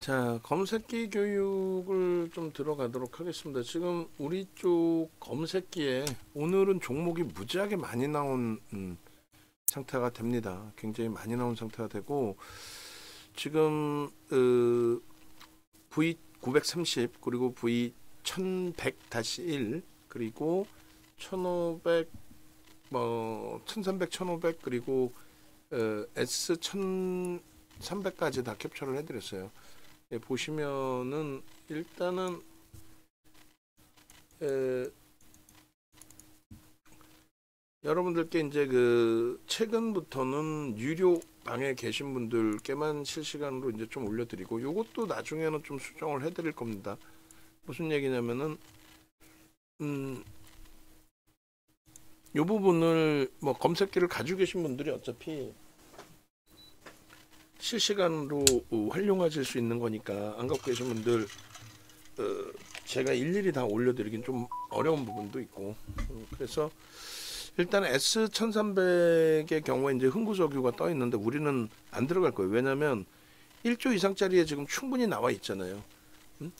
자, 검색기 교육을 좀 들어가도록 하겠습니다. 지금 우리 쪽 검색기에 오늘은 종목이 무지하게 많이 나온 상태가 됩니다. 굉장히 많이 나온 상태가 되고 지금 V930 그리고 V1100-1 그리고 1500 1300, 1500 그리고 S1300까지 다 캡처를 해드렸어요. 예, 보시면은 일단은 여러분들께 이제 최근부터는 유료 방에 계신 분들께만 실시간으로 이제 좀 올려드리고 요것도 나중에는 좀 수정을 해드릴 겁니다. 무슨 얘기냐면은 요 부분을 검색기를 가지고 계신 분들이 어차피 실시간으로 활용하실 수 있는 거니까 안 갖고 계신 분들 제가 일일이 다 올려드리긴 좀 어려운 부분도 있고 그래서 일단 S1300의 경우에 이제 흥구석유가 떠 있는데 우리는 안 들어갈 거예요. 왜냐면 1조 이상짜리에 지금 충분히 나와 있잖아요.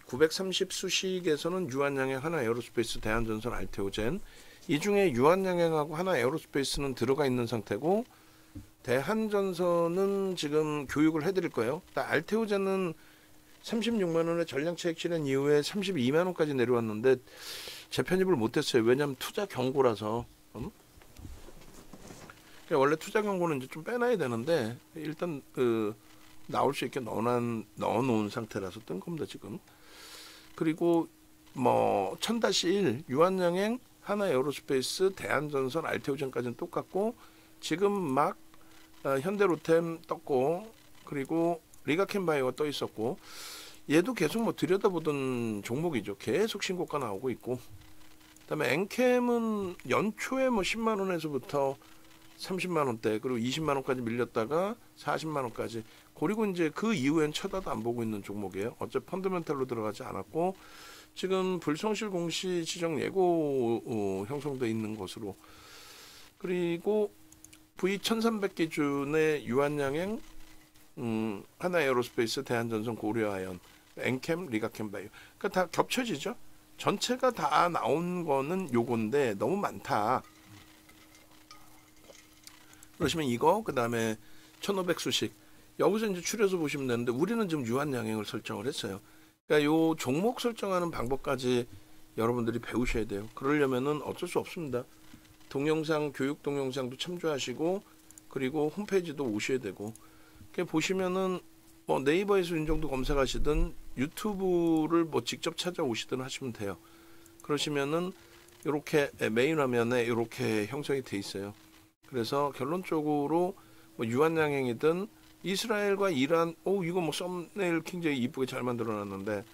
930 수식에서는 유한양행, 하나 에어로스페이스, 대한전선, 알테오젠 이 중에 유한양행하고 하나 에어로스페이스는 들어가 있는 상태고 대한전선은 지금 교육을 해드릴 거예요. 알테오젠은 36만원에 전량차익 실현 이후에 32만원까지 내려왔는데 재편입을 못했어요. 왜냐하면 투자 경고라서. 그러니까 원래 투자 경고는 이제 좀 빼놔야 되는데 일단 나올 수 있게 넣어놓은 상태라서 뜬 겁니다 지금. 그리고 1000-1 유한양행, 하나 에어로스페이스, 대한전선, 알테오젠까지는 똑같고 지금 막 현대로템 떴고 그리고 리가켄바이오가 떠 있었고 얘도 계속 들여다보던 종목이죠. 계속 신고가 나오고 있고 그다음에 엔캠은 연초에 10만원에서부터 30만원대 그리고 20만원까지 밀렸다가 40만원까지 그리고 이제 그 이후엔 쳐다도 안 보고 있는 종목이에요. 어차피 펀더멘탈로 들어가지 않았고 지금 불성실 공시 지정 예고 형성돼 있는 것으로 그리고 V1300 기준의 유한양행, 하나 에어로스페이스, 대한전선, 고려아연, 엔캠, 리가캠바이오. 그러니까 다 겹쳐지죠. 전체가 다 나온 거는 요건데 너무 많다. 그러시면 이거 그다음에 1500 수식 여기서 이제 추려서 보시면 되는데 우리는 지금 유한양행을 설정을 했어요. 그러니까 요 종목 설정하는 방법까지 여러분들이 배우셔야 돼요. 그러려면은 어쩔 수 없습니다. 동영상 교육 동영상도 참조하시고 그리고 홈페이지도 오셔야 되고 보시면은 네이버에서 이 정도 검색하시든 유튜브를 직접 찾아오시든 하시면 돼요. 그러시면은 이렇게 메인 화면에 이렇게 형성이 돼 있어요. 그래서 결론적으로 유한양행이든 이스라엘과 이란 이거 썸네일 굉장히 이쁘게 잘 만들어놨는데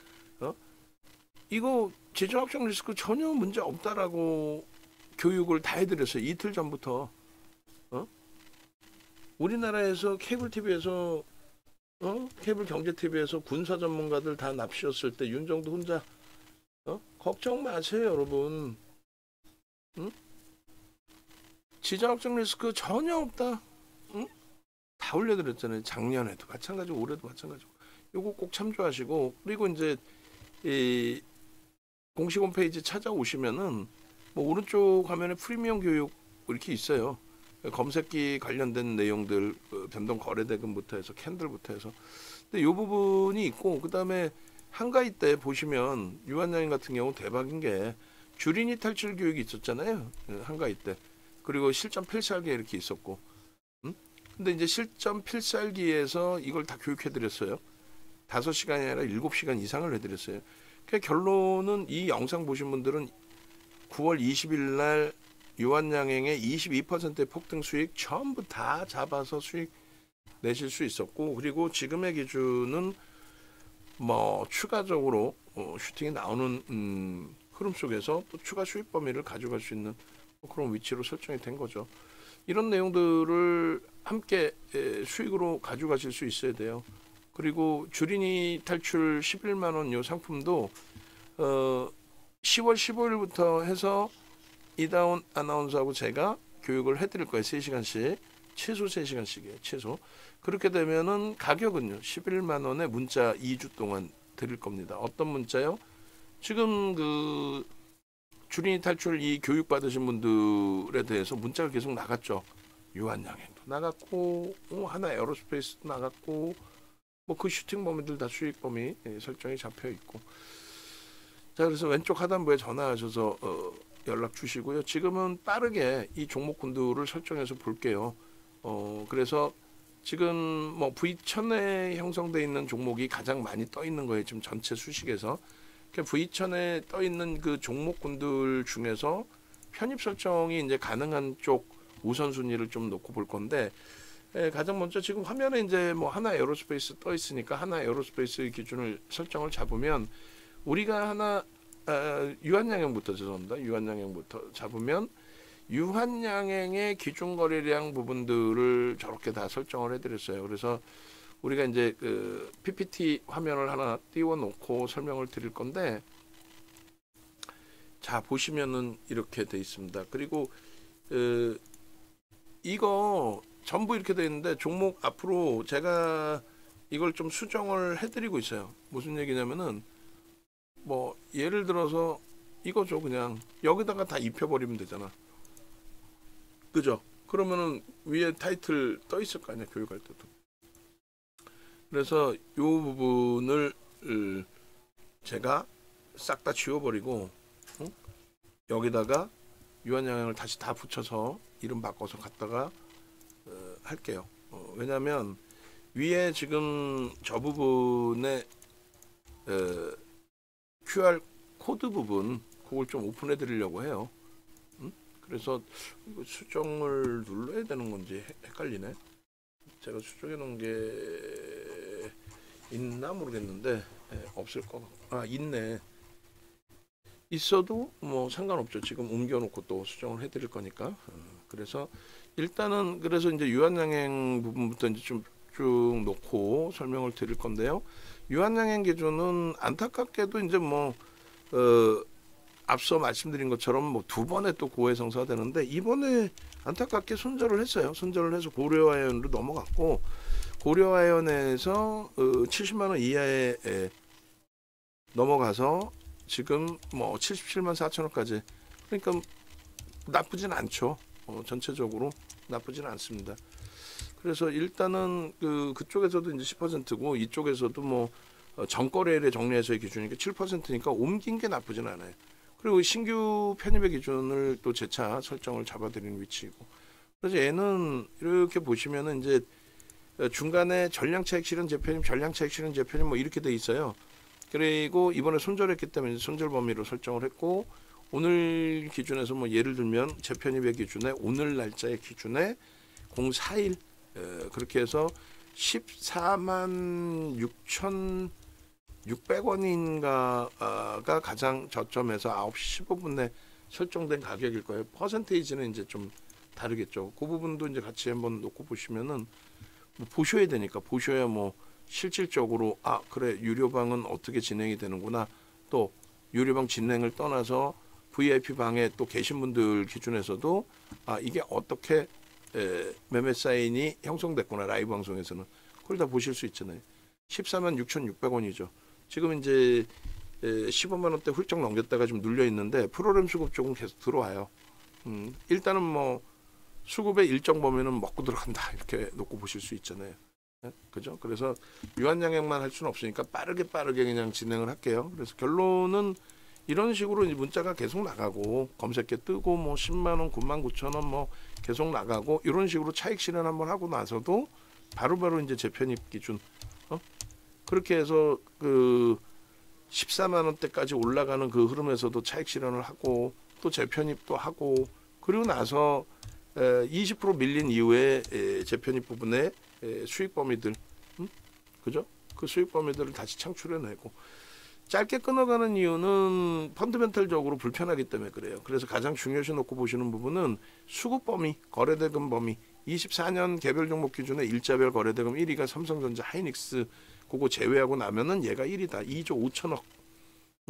이거 재정 확정 리스크 전혀 문제 없다라고 교육을 다 해드렸어요. 이틀 전부터. 우리나라에서 케이블 TV에서 케이블 경제 TV에서 군사 전문가들 다 납치였을 때 윤정도 혼자 걱정 마세요 여러분. 지정 확정 리스크 전혀 없다. 다 올려드렸잖아요. 작년에도 마찬가지고 올해도 마찬가지고. 요거 꼭 참조하시고 그리고 이제 이 공식 홈페이지 찾아오시면은 오른쪽 화면에 프리미엄 교육 이렇게 있어요. 검색기 관련된 내용들 변동 거래대금부터 해서 캔들부터 해서 근데 요 부분이 있고 그다음에 한가위 때 보시면 유한양행 같은 경우 대박인 게 주린이 탈출 교육이 있었잖아요. 한가위 때 그리고 실전 필살기 이렇게 있었고 근데 이제 실전 필살기에서 이걸 다 교육해드렸어요. 5시간이 아니라 7시간 이상을 해드렸어요. 그러니까 결론은 이 영상 보신 분들은 9월 20일 날 유한양행의 22%의 폭등 수익 전부 다 잡아서 수익 내실 수 있었고 그리고 지금의 기준은 추가적으로 슈팅이 나오는 흐름 속에서 또 추가 수익 범위를 가져갈 수 있는 그런 위치로 설정이 된 거죠. 이런 내용들을 함께 수익으로 가져가실 수 있어야 돼요. 그리고 주린이 탈출 11만원 요 상품도 10월 15일부터 해서 이다운 아나운서하고 제가 교육을 해드릴 거예요. 3시간씩 최소 3시간씩이에요. 최소. 그렇게 되면은 가격은요. 11만 원에 문자 2주 동안 드릴 겁니다. 어떤 문자요? 지금 그 주린이 탈출 이 교육 받으신 분들에 대해서 문자가 계속 나갔죠. 유한양행도 나갔고 하나 에어로스페이스도 나갔고 뭐 그 슈팅 범위들 다 수익 범위 설정이 잡혀 있고. 자, 그래서 왼쪽 하단부에 전화하셔서 연락 주시고요. 지금은 빠르게 이 종목군들을 설정해서 볼게요. 그래서 지금 뭐 V1000에 형성되어 있는 종목이 가장 많이 떠 있는 거예요. 지금 전체 수식에서. V1000에 떠 있는 그 종목군들 중에서 편입 설정이 이제 가능한 쪽 우선순위를 좀 놓고 볼 건데, 가장 먼저 지금 화면에 이제 뭐 하나 에어로스페이스 떠 있으니까 하나 에어로스페이스 기준을 설정을 잡으면 우리가 하나 유한양행부터 죄송합니다. 유한양행부터 잡으면 유한양행의 기준 거래량 부분들을 저렇게 다 설정을 해드렸어요. 그래서 우리가 이제 그 PPT 화면을 하나 띄워놓고 설명을 드릴 건데, 자 보시면은 이렇게 돼 있습니다. 그리고 이거 전부 이렇게 돼 있는데 종목 앞으로 제가 이걸 좀 수정을 해드리고 있어요. 무슨 얘기냐면은 뭐 예를 들어서 이거죠. 그냥 여기다가 다 입혀버리면 되잖아. 그죠? 그러면은 위에 타이틀 떠 있을 거 아니야. 교육할 때도. 그래서 이 부분을 제가 싹 다 지워버리고 여기다가 유한양행을 다시 다 붙여서 이름 바꿔서 갖다가 할게요. 왜냐면 위에 지금 저 부분에 QR 코드 부분 그걸 좀 오픈해 드리려고 해요. 그래서 이거 수정을 눌러야 되는 건지 헷갈리네. 제가 수정해 놓은 게 있나 모르겠는데 없을 거 같고, 있네. 있어도 뭐 상관없죠. 지금 옮겨놓고 또 수정을 해드릴 거니까. 그래서 일단은 그래서 이제 유한양행 부분부터 이제 좀 쭉 놓고 설명을 드릴 건데요. 유한양행 기준은 안타깝게도 이제 뭐 앞서 말씀드린 것처럼 뭐 두 번에 또 고해성사가 되는데 이번에 안타깝게 손절을 했어요. 손절을 해서 고려아연으로 넘어갔고, 고려아연에서 70만 원 이하에 넘어가서 지금 뭐 77만 4천 원까지. 그러니까 나쁘진 않죠. 전체적으로 나쁘진 않습니다. 그래서 일단은 그쪽에서도 이제 10%고 이쪽에서도 뭐 전거래일에 정리해서의 기준이니까 7%니까 옮긴 게 나쁘진 않아요. 그리고 신규 편입의 기준을 또 재차 설정을 잡아드리는 위치이고. 그래서 얘는 이렇게 보시면은 이제 중간에 전량차익 실현 재편입, 전량차익 실현 재편입 뭐 이렇게 돼 있어요. 그리고 이번에 손절했기 때문에 손절 범위로 설정을 했고, 오늘 기준에서 뭐 예를 들면 재편입의 기준에 오늘 날짜의 기준에 04일 그렇게 해서 14만 6,600원인가가 가장 저점에서 9시 15분에 설정된 가격일 거예요. 퍼센테이지는 이제 좀 다르겠죠. 그 부분도 이제 같이 한번 놓고 보시면은 뭐 보셔야 되니까, 보셔야 뭐 실질적으로 그래 유료방은 어떻게 진행이 되는구나, 또 유료방 진행을 떠나서 VIP 방에 또 계신 분들 기준에서도 이게 어떻게 매매 사인이 형성됐구나, 라이브 방송에서는 그걸 다 보실 수 있잖아요. 14만 6,600원이죠. 지금 이제 15만 원대 훌쩍 넘겼다가 좀 눌려 있는데 프로그램 수급 쪽은 계속 들어와요. 일단은 뭐 수급의 일정 범위는 먹고 들어간다 이렇게 놓고 보실 수 있잖아요. 네? 그죠? 그래서 유한양행만 할 수는 없으니까 빠르게 그냥 진행을 할게요. 그래서 결론은 이런 식으로 문자가 계속 나가고 검색해 뜨고 뭐 10만 원, 9만 9천 원 뭐 계속 나가고 이런 식으로 차익 실현 한번 하고 나서도 바로바로 이제 재편입 기준 그렇게 해서 14만 원대까지 올라가는 그 흐름에서도 차익 실현을 하고 또 재편입도 하고, 그리고 나서 20% 밀린 이후에 재편입 부분에 수익 범위들, 그죠? 그 수익 범위들을 다시 창출해내고, 짧게 끊어가는 이유는 펀드멘털적으로 불편하기 때문에 그래요. 그래서 가장 중요시 놓고 보시는 부분은 수급 범위, 거래대금 범위. 24년 개별 종목 기준에 일자별 거래대금 1위가 삼성전자, 하이닉스, 그거 제외하고 나면은 얘가 1위다. 2조 5천억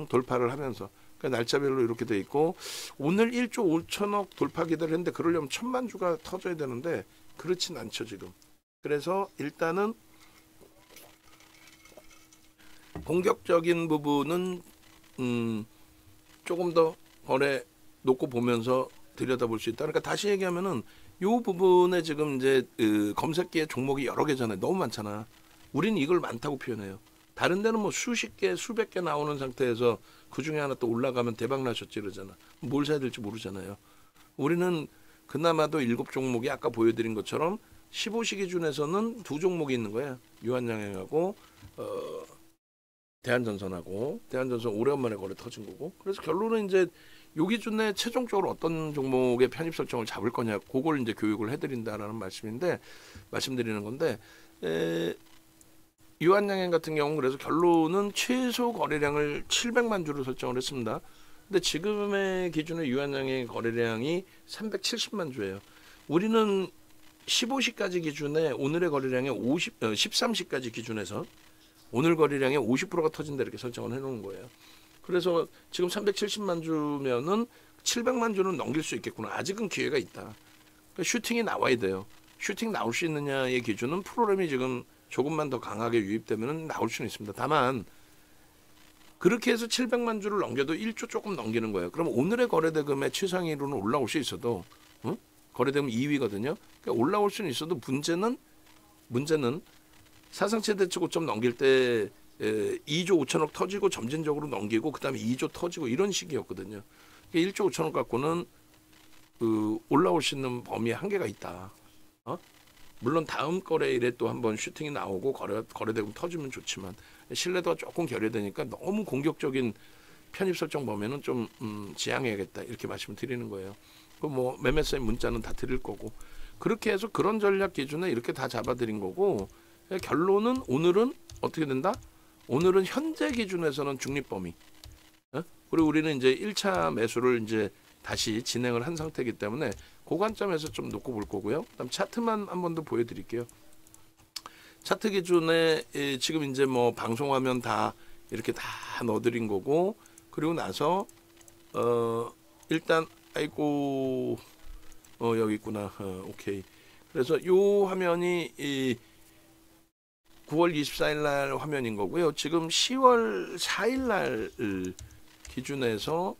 돌파를 하면서. 그러니까 날짜별로 이렇게 돼 있고, 오늘 1조 5천억 돌파 기대를 했는데 그러려면 1,000만 주가 터져야 되는데 그렇진 않죠 지금. 그래서 일단은 공격적인 부분은 조금 더 거래 놓고 보면서 들여다볼 수 있다. 그러니까 다시 얘기하면은 요 부분에 지금 이제 검색기에 종목이 여러 개잖아요. 너무 많잖아. 우리는 이걸 많다고 표현해요. 다른 데는 뭐 수십 개, 수백 개 나오는 상태에서 그 중에 하나 또 올라가면 대박 나셨지 이러잖아. 뭘 사야 될지 모르잖아요. 우리는 그나마도 7종목이 아까 보여드린 것처럼 15시 기준에서는 2종목이 있는 거야. 유한양행하고 대한전선하고. 대한전선 오래간만에 거래 터진 거고. 그래서 결론은 이제 요 기준에 최종적으로 어떤 종목의 편입 설정을 잡을 거냐, 그걸 이제 교육을 해드린다라는 말씀드리는 건데, 유한양행 같은 경우는 그래서 결론은 최소 거래량을 700만 주로 설정을 했습니다. 근데 지금의 기준의 유한양행 거래량이 370만 주예요. 우리는 15시까지 기준에 오늘의 거래량의 13시까지 기준에서 오늘 거래량의 50%가 터진다 이렇게 설정을 해놓은 거예요. 그래서 지금 370만 주면은 700만 주는 넘길 수 있겠구나. 아직은 기회가 있다. 그러니까 슈팅이 나와야 돼요. 슈팅 나올 수 있느냐의 기준은 프로그램이 지금 조금만 더 강하게 유입되면 나올 수는 있습니다. 다만 그렇게 해서 700만 주를 넘겨도 1조 조금 넘기는 거예요. 그럼 오늘의 거래대금의 최상위로는 올라올 수 있어도 거래대금 2위거든요. 그러니까 올라올 수는 있어도 문제는 사상 최대치 고점 넘길 때 2조 5천억 터지고 점진적으로 넘기고 그 다음에 2조 터지고 이런 식이었거든요. 그러니까 1조 5천억 갖고는 올라올 수 있는 범위에 한계가 있다. 물론 다음 거래일에 또 한번 슈팅이 나오고 거래대금 터지면 좋지만 신뢰도가 조금 결여되니까 너무 공격적인 편입 설정 범위는 좀 지양해야겠다 이렇게 말씀을 드리는 거예요. 그 뭐 매매사의 문자는 다 드릴 거고 그렇게 해서 그런 전략 기준에 이렇게 다 잡아드린 거고 결론은 오늘은 어떻게 된다? 오늘은 현재 기준에서는 중립 범위. 그리고 우리는 이제 1차 매수를 이제 다시 진행을 한 상태이기 때문에 그 관점에서 좀 놓고 볼 거고요. 그다음 차트만 한 번 더 보여드릴게요. 차트 기준에 지금 이제 뭐 방송화면 다 이렇게 다 넣어드린 거고 그리고 나서 일단 아이고 여기 있구나. 오케이. 그래서 요 화면이 9월 24일 날 화면인 거고요. 지금 10월 4일 날 기준에서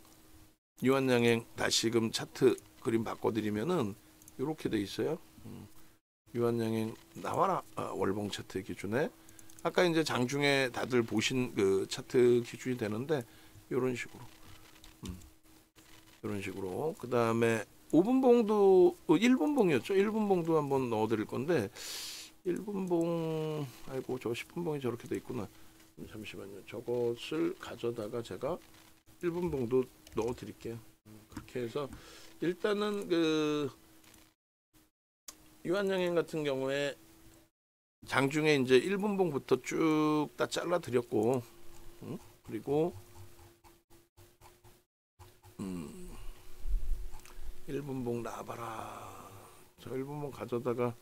유한양행 다시금 차트 그림 바꿔드리면은 이렇게 돼 있어요. 유한양행 나와라. 월봉 차트 기준에 아까 이제 장중에 다들 보신 그 차트 기준이 되는데 이런 식으로 그 다음에 5분봉도 1분봉이었죠. 1분봉도 한번 넣어드릴 건데 1분봉 아이고 저 10분봉이 저렇게 돼 있구나. 잠시만요. 저것을 가져다가 제가 1분봉도 넣어드릴게요. 그렇게 해서 일단은 그 유한양행 같은 경우에 장중에 이제 1분봉부터 쭉 다 잘라 드렸고 그리고 1분봉 나와봐라. 저 1분봉 가져다가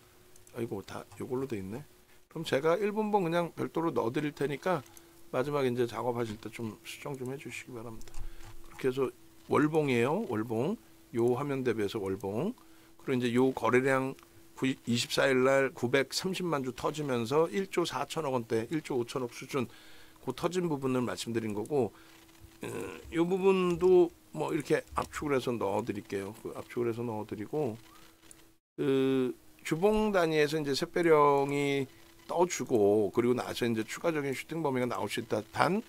아이고 다 이걸로 돼 있네. 그럼 제가 1분봉 그냥 별도로 넣어 드릴 테니까 마지막에 이제 작업하실 때 좀 수정 좀 해주시기 바랍니다. 그렇게 해서 월봉이에요. 월봉. 요 화면 대비해서 월봉. 그리고 이제 요 거래량 24일 날 930만 주 터지면서 1조 4천억 원대, 1조 5천억 수준 그 터진 부분을 말씀드린 거고 이 부분도 뭐 이렇게 압축을 해서 넣어드릴게요. 그 압축을 해서 넣어드리고 그 주봉 단위에서 이제 샛배령이 떠주고 그리고 나서 이제 추가적인 슈팅 범위가 나올 수 있다. 단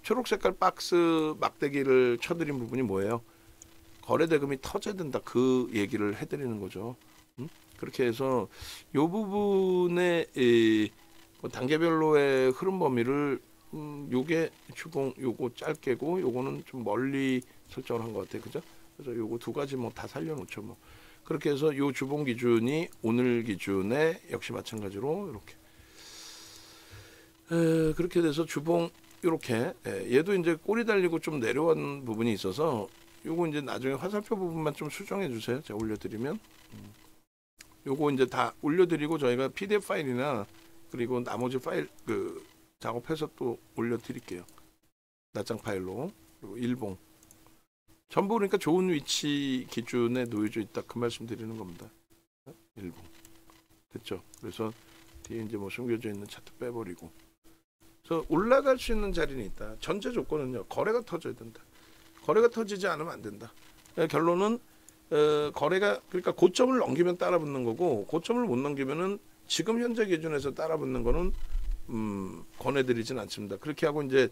초록 색깔 박스 막대기를 쳐드린 부분이 뭐예요? 거래 대금이 터져야 된다. 그 얘기를 해드리는 거죠. 그렇게 해서 이 부분에 뭐 단계별로의 흐름 범위를 요게 주봉 요거 짧게고 요거는 좀 멀리 설정을 한 것 같아요. 그죠? 그래서 요거 두 가지 뭐 다 살려놓죠. 뭐 그렇게 해서 요 주봉 기준이 오늘 기준에 역시 마찬가지로 이렇게 그렇게 돼서 주봉 이렇게 얘도 이제 꼬리 달리고 좀 내려온 부분이 있어서 요거 이제 나중에 화살표 부분만 좀 수정해 주세요. 제가 올려드리면 요거 이제 다 올려드리고 저희가 PDF 파일이나 그리고 나머지 파일 그 작업해서 또 올려드릴게요. 낱장 파일로. 그리고 일봉 전부 그러니까 좋은 위치 기준에 놓여져 있다 그 말씀 드리는 겁니다. 일부. 됐죠? 그래서 뒤에 이제 뭐 숨겨져 있는 차트 빼버리고. 그래서 올라갈 수 있는 자리는 있다. 전제 조건은요. 거래가 터져야 된다. 거래가 터지지 않으면 안 된다. 그러니까 결론은 거래가 그러니까 고점을 넘기면 따라붙는 거고 고점을 못 넘기면은 지금 현재 기준에서 따라붙는 거는 권해드리진 않습니다. 그렇게 하고 이제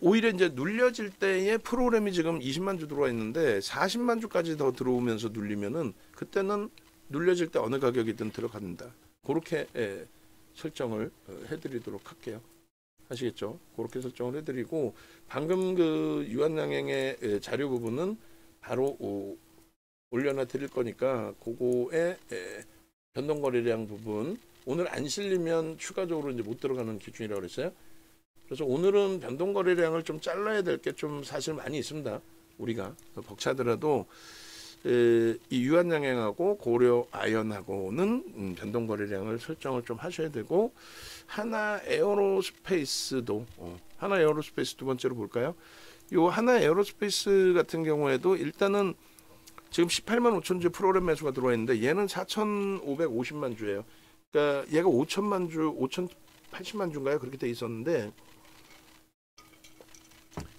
오히려 이제 눌려질 때에 프로그램이 지금 20만 주 들어와 있는데 40만 주까지 더 들어오면서 눌리면은 그때는 눌려질 때 어느 가격이든 들어간다. 그렇게 설정을 해드리도록 할게요. 아시겠죠? 그렇게 설정을 해드리고 방금 그 유한양행의 자료 부분은 바로 올려놔 드릴 거니까 그거에 변동거래량 부분 오늘 안 실리면 추가적으로 이제 못 들어가는 기준이라고 그랬어요. 그래서 오늘은 변동거래량을 좀 잘라야 될 게 좀 사실 많이 있습니다. 우리가 벅차더라도 이 유한양행하고 고려 아연하고는 변동거래량을 설정을 좀 하셔야 되고 하나 에어로스페이스도 하나 에어로스페이스 두 번째로 볼까요? 요 하나 에어로스페이스 같은 경우에도 일단은 지금 18만 5천 주 프로그램 매수가 들어와 있는데 얘는 4,550만 주예요. 그러니까 얘가 5천만 주, 5,080만 주인가요? 그렇게 돼 있었는데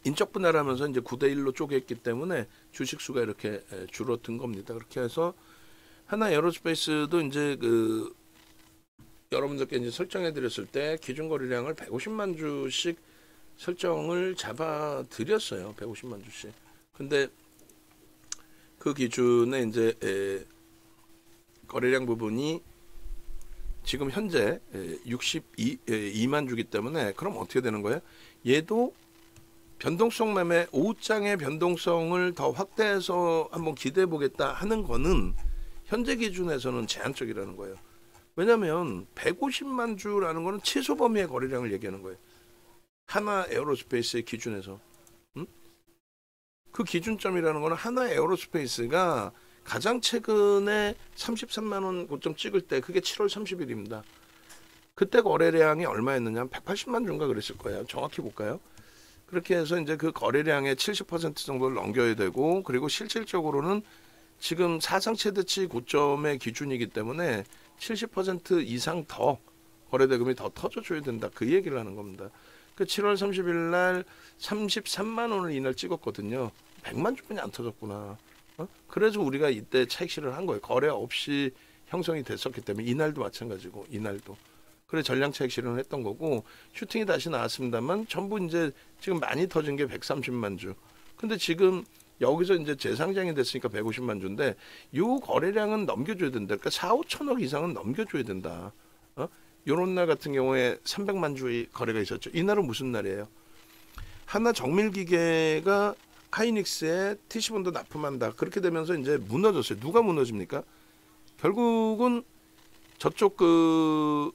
인적 분할하면서 이제 9대 1로 쪼개했기 때문에 주식 수가 이렇게 줄어든 겁니다. 그렇게 해서 하나 에어로스페이스도 이제 그 여러분들께 이제 설정해 드렸을 때 기준 거래량을 150만 주씩 설정을 잡아 드렸어요. 150만 주씩. 근데 그 기준에 이제 거래량 부분이 지금 현재 62만 주기 때문에 그럼 어떻게 되는 거예요? 얘도 변동성 매매 5장의 변동성을 더 확대해서 한번 기대해 보겠다 하는 거는 현재 기준에서는 제한적이라는 거예요. 왜냐하면 150만 주라는 거는 최소 범위의 거래량을 얘기하는 거예요. 하나 에어로스페이스의 기준에서. 그 기준점이라는 거는 하나 에어로스페이스가 가장 최근에 33만 원 고점 찍을 때 그게 7월 30일입니다. 그때 거래량이 얼마였느냐? 180만 주인가 그랬을 거예요. 정확히 볼까요? 그렇게 해서 이제 그 거래량의 70% 정도를 넘겨야 되고 그리고 실질적으로는 지금 사상 최대치 고점의 기준이기 때문에 70% 이상 더 거래대금이 더 터져줘야 된다. 그 얘기를 하는 겁니다. 그 7월 30일 날 33만 원을 이날 찍었거든요. 100만 주뿐이 안 터졌구나. 그래서 우리가 이때 차익실을 한 거예요. 거래 없이 형성이 됐었기 때문에 이날도 마찬가지고 이날도. 그래 전량 차익 실현을 했던 거고 슈팅이 다시 나왔습니다만 전부 이제 지금 많이 터진 게 130만 주. 근데 지금 여기서 이제 재상장이 됐으니까 150만 주인데 요 거래량은 넘겨줘야 된다. 그러니까 4, 5천억 이상은 넘겨줘야 된다. 요런 날 같은 경우에 300만 주의 거래가 있었죠. 이날은 무슨 날이에요? 하나 정밀기계가 하이닉스에 TC본도 납품한다. 그렇게 되면서 이제 무너졌어요. 누가 무너집니까? 결국은 저쪽 그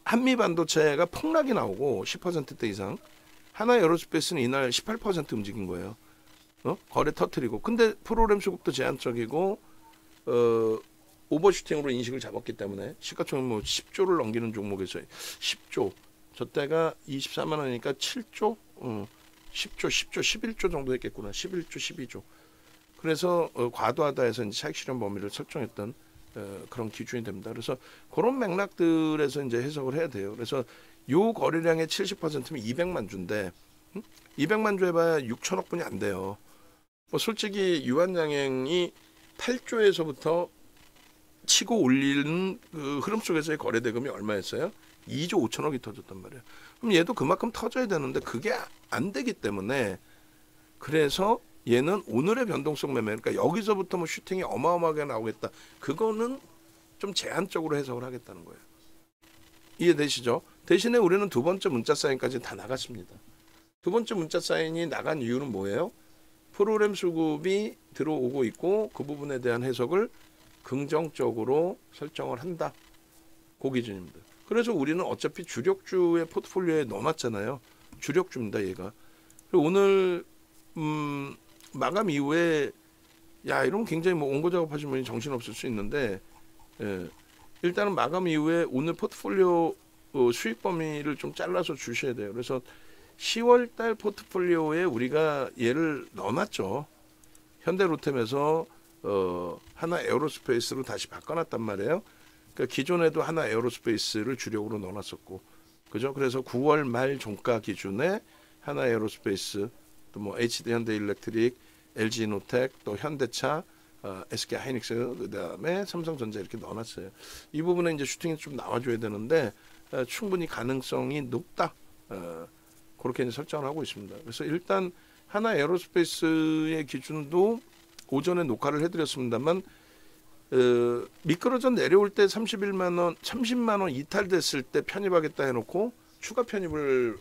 한미 반도체가 폭락이 나오고 10%대 이상. 하나 에어로스페이스는 이날 18% 움직인 거예요. 거래 터트리고. 근데 프로그램 수급도 제한적이고 오버슈팅으로 인식을 잡았기 때문에 시가총액 뭐 10조를 넘기는 종목에서 10조. 저 때가 24만 원이니까 7조, 10조, 11조 정도 했겠구나. 11조, 12조. 그래서 과도하다 해서 이제 차익 실현 범위를 설정했던 그런 기준이 됩니다. 그래서 그런 맥락들에서 이제 해석을 해야 돼요. 그래서 요 거래량의 70%면 200만 주인데 200만 주 해봐야 6천억 분이 안 돼요. 뭐 솔직히 유한양행이 8조에서부터 치고 올리는 그 흐름 속에서의 거래 대금이 얼마였어요? 2조 5천억이 터졌단 말이에요. 그럼 얘도 그만큼 터져야 되는데 그게 안 되기 때문에 그래서 얘는 오늘의 변동성 매매, 그러니까 여기서부터 뭐 슈팅이 어마어마하게 나오겠다. 그거는 좀 제한적으로 해석을 하겠다는 거예요. 이해되시죠? 대신에 우리는 두 번째 문자 사인까지 다 나갔습니다. 두 번째 문자 사인이 나간 이유는 뭐예요? 프로그램 수급이 들어오고 있고 그 부분에 대한 해석을 긍정적으로 설정을 한다. 그 기준입니다. 그래서 우리는 어차피 주력주의 포트폴리오에 넣어놨잖아요. 주력주입니다, 얘가. 그리고 오늘 마감 이후에 이러면 굉장히 뭐 원고 작업하시는 분이 정신없을 수 있는데 일단은 마감 이후에 오늘 포트폴리오 수익 범위를 좀 잘라서 주셔야 돼요. 그래서 10월달 포트폴리오에 우리가 얘를 넣어놨죠. 현대로템에서 하나 에어로스페이스로 다시 바꿔놨단 말이에요. 그러니까 기존에도 하나 에어로스페이스를 주력으로 넣어놨었고, 그죠? 그래서 9월 말 종가 기준에 하나 에어로스페이스, 또 뭐 HD 현대일렉트릭, LG노텍, 또 현대차, SK 하이닉스, 그다음에 삼성전자 이렇게 넣어놨어요. 이 부분에 이제 슈팅이 좀 나와줘야 되는데 충분히 가능성이 높다. 그렇게 이제 설정을 하고 있습니다. 그래서 일단 하나 에어로스페이스의 기준도 오전에 녹화를 해드렸습니다만 미끄러져 내려올 때 31만 원, 30만 원 이탈됐을 때 편입하겠다 해놓고 추가 편입을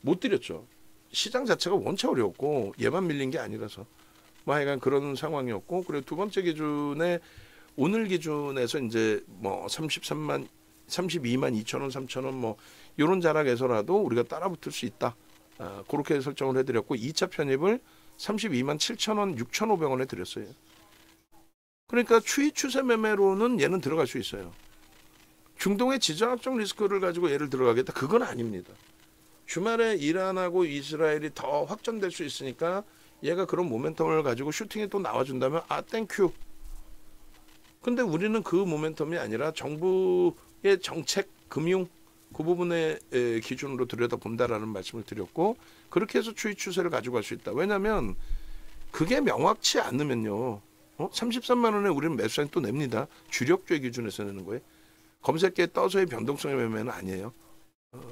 못 드렸죠. 시장 자체가 원체 어려웠고 얘만 밀린 게 아니라서 뭐 하여간 그런 상황이었고, 그리고 두 번째 기준에 오늘 기준에서 이제 뭐 32만 2천 원, 3천 원 뭐 이런 자락에서라도 우리가 따라붙을 수 있다. 그렇게 설정을 해드렸고 2차 편입을 32만 7천 원, 6,500원에 드렸어요. 그러니까 추이 추세 매매로는 얘는 들어갈 수 있어요. 중동의 지정학적 리스크를 가지고 얘를 들어가겠다, 그건 아닙니다. 주말에 이란하고 이스라엘이 더 확전될 수 있으니까 얘가 그런 모멘텀을 가지고 슈팅이 또 나와준다면 땡큐. 근데 우리는 그 모멘텀이 아니라 정부의 정책, 금융 그 부분의 기준으로 들여다본다라는 말씀을 드렸고, 그렇게 해서 추이 추세를 가지고 갈 수 있다. 왜냐하면 그게 명확치 않으면요, 33만 원에 우리는 매수사인 또 냅니다. 주력주의 기준에서 내는 거예요. 검색기에 떠서의 변동성의 매매는 아니에요.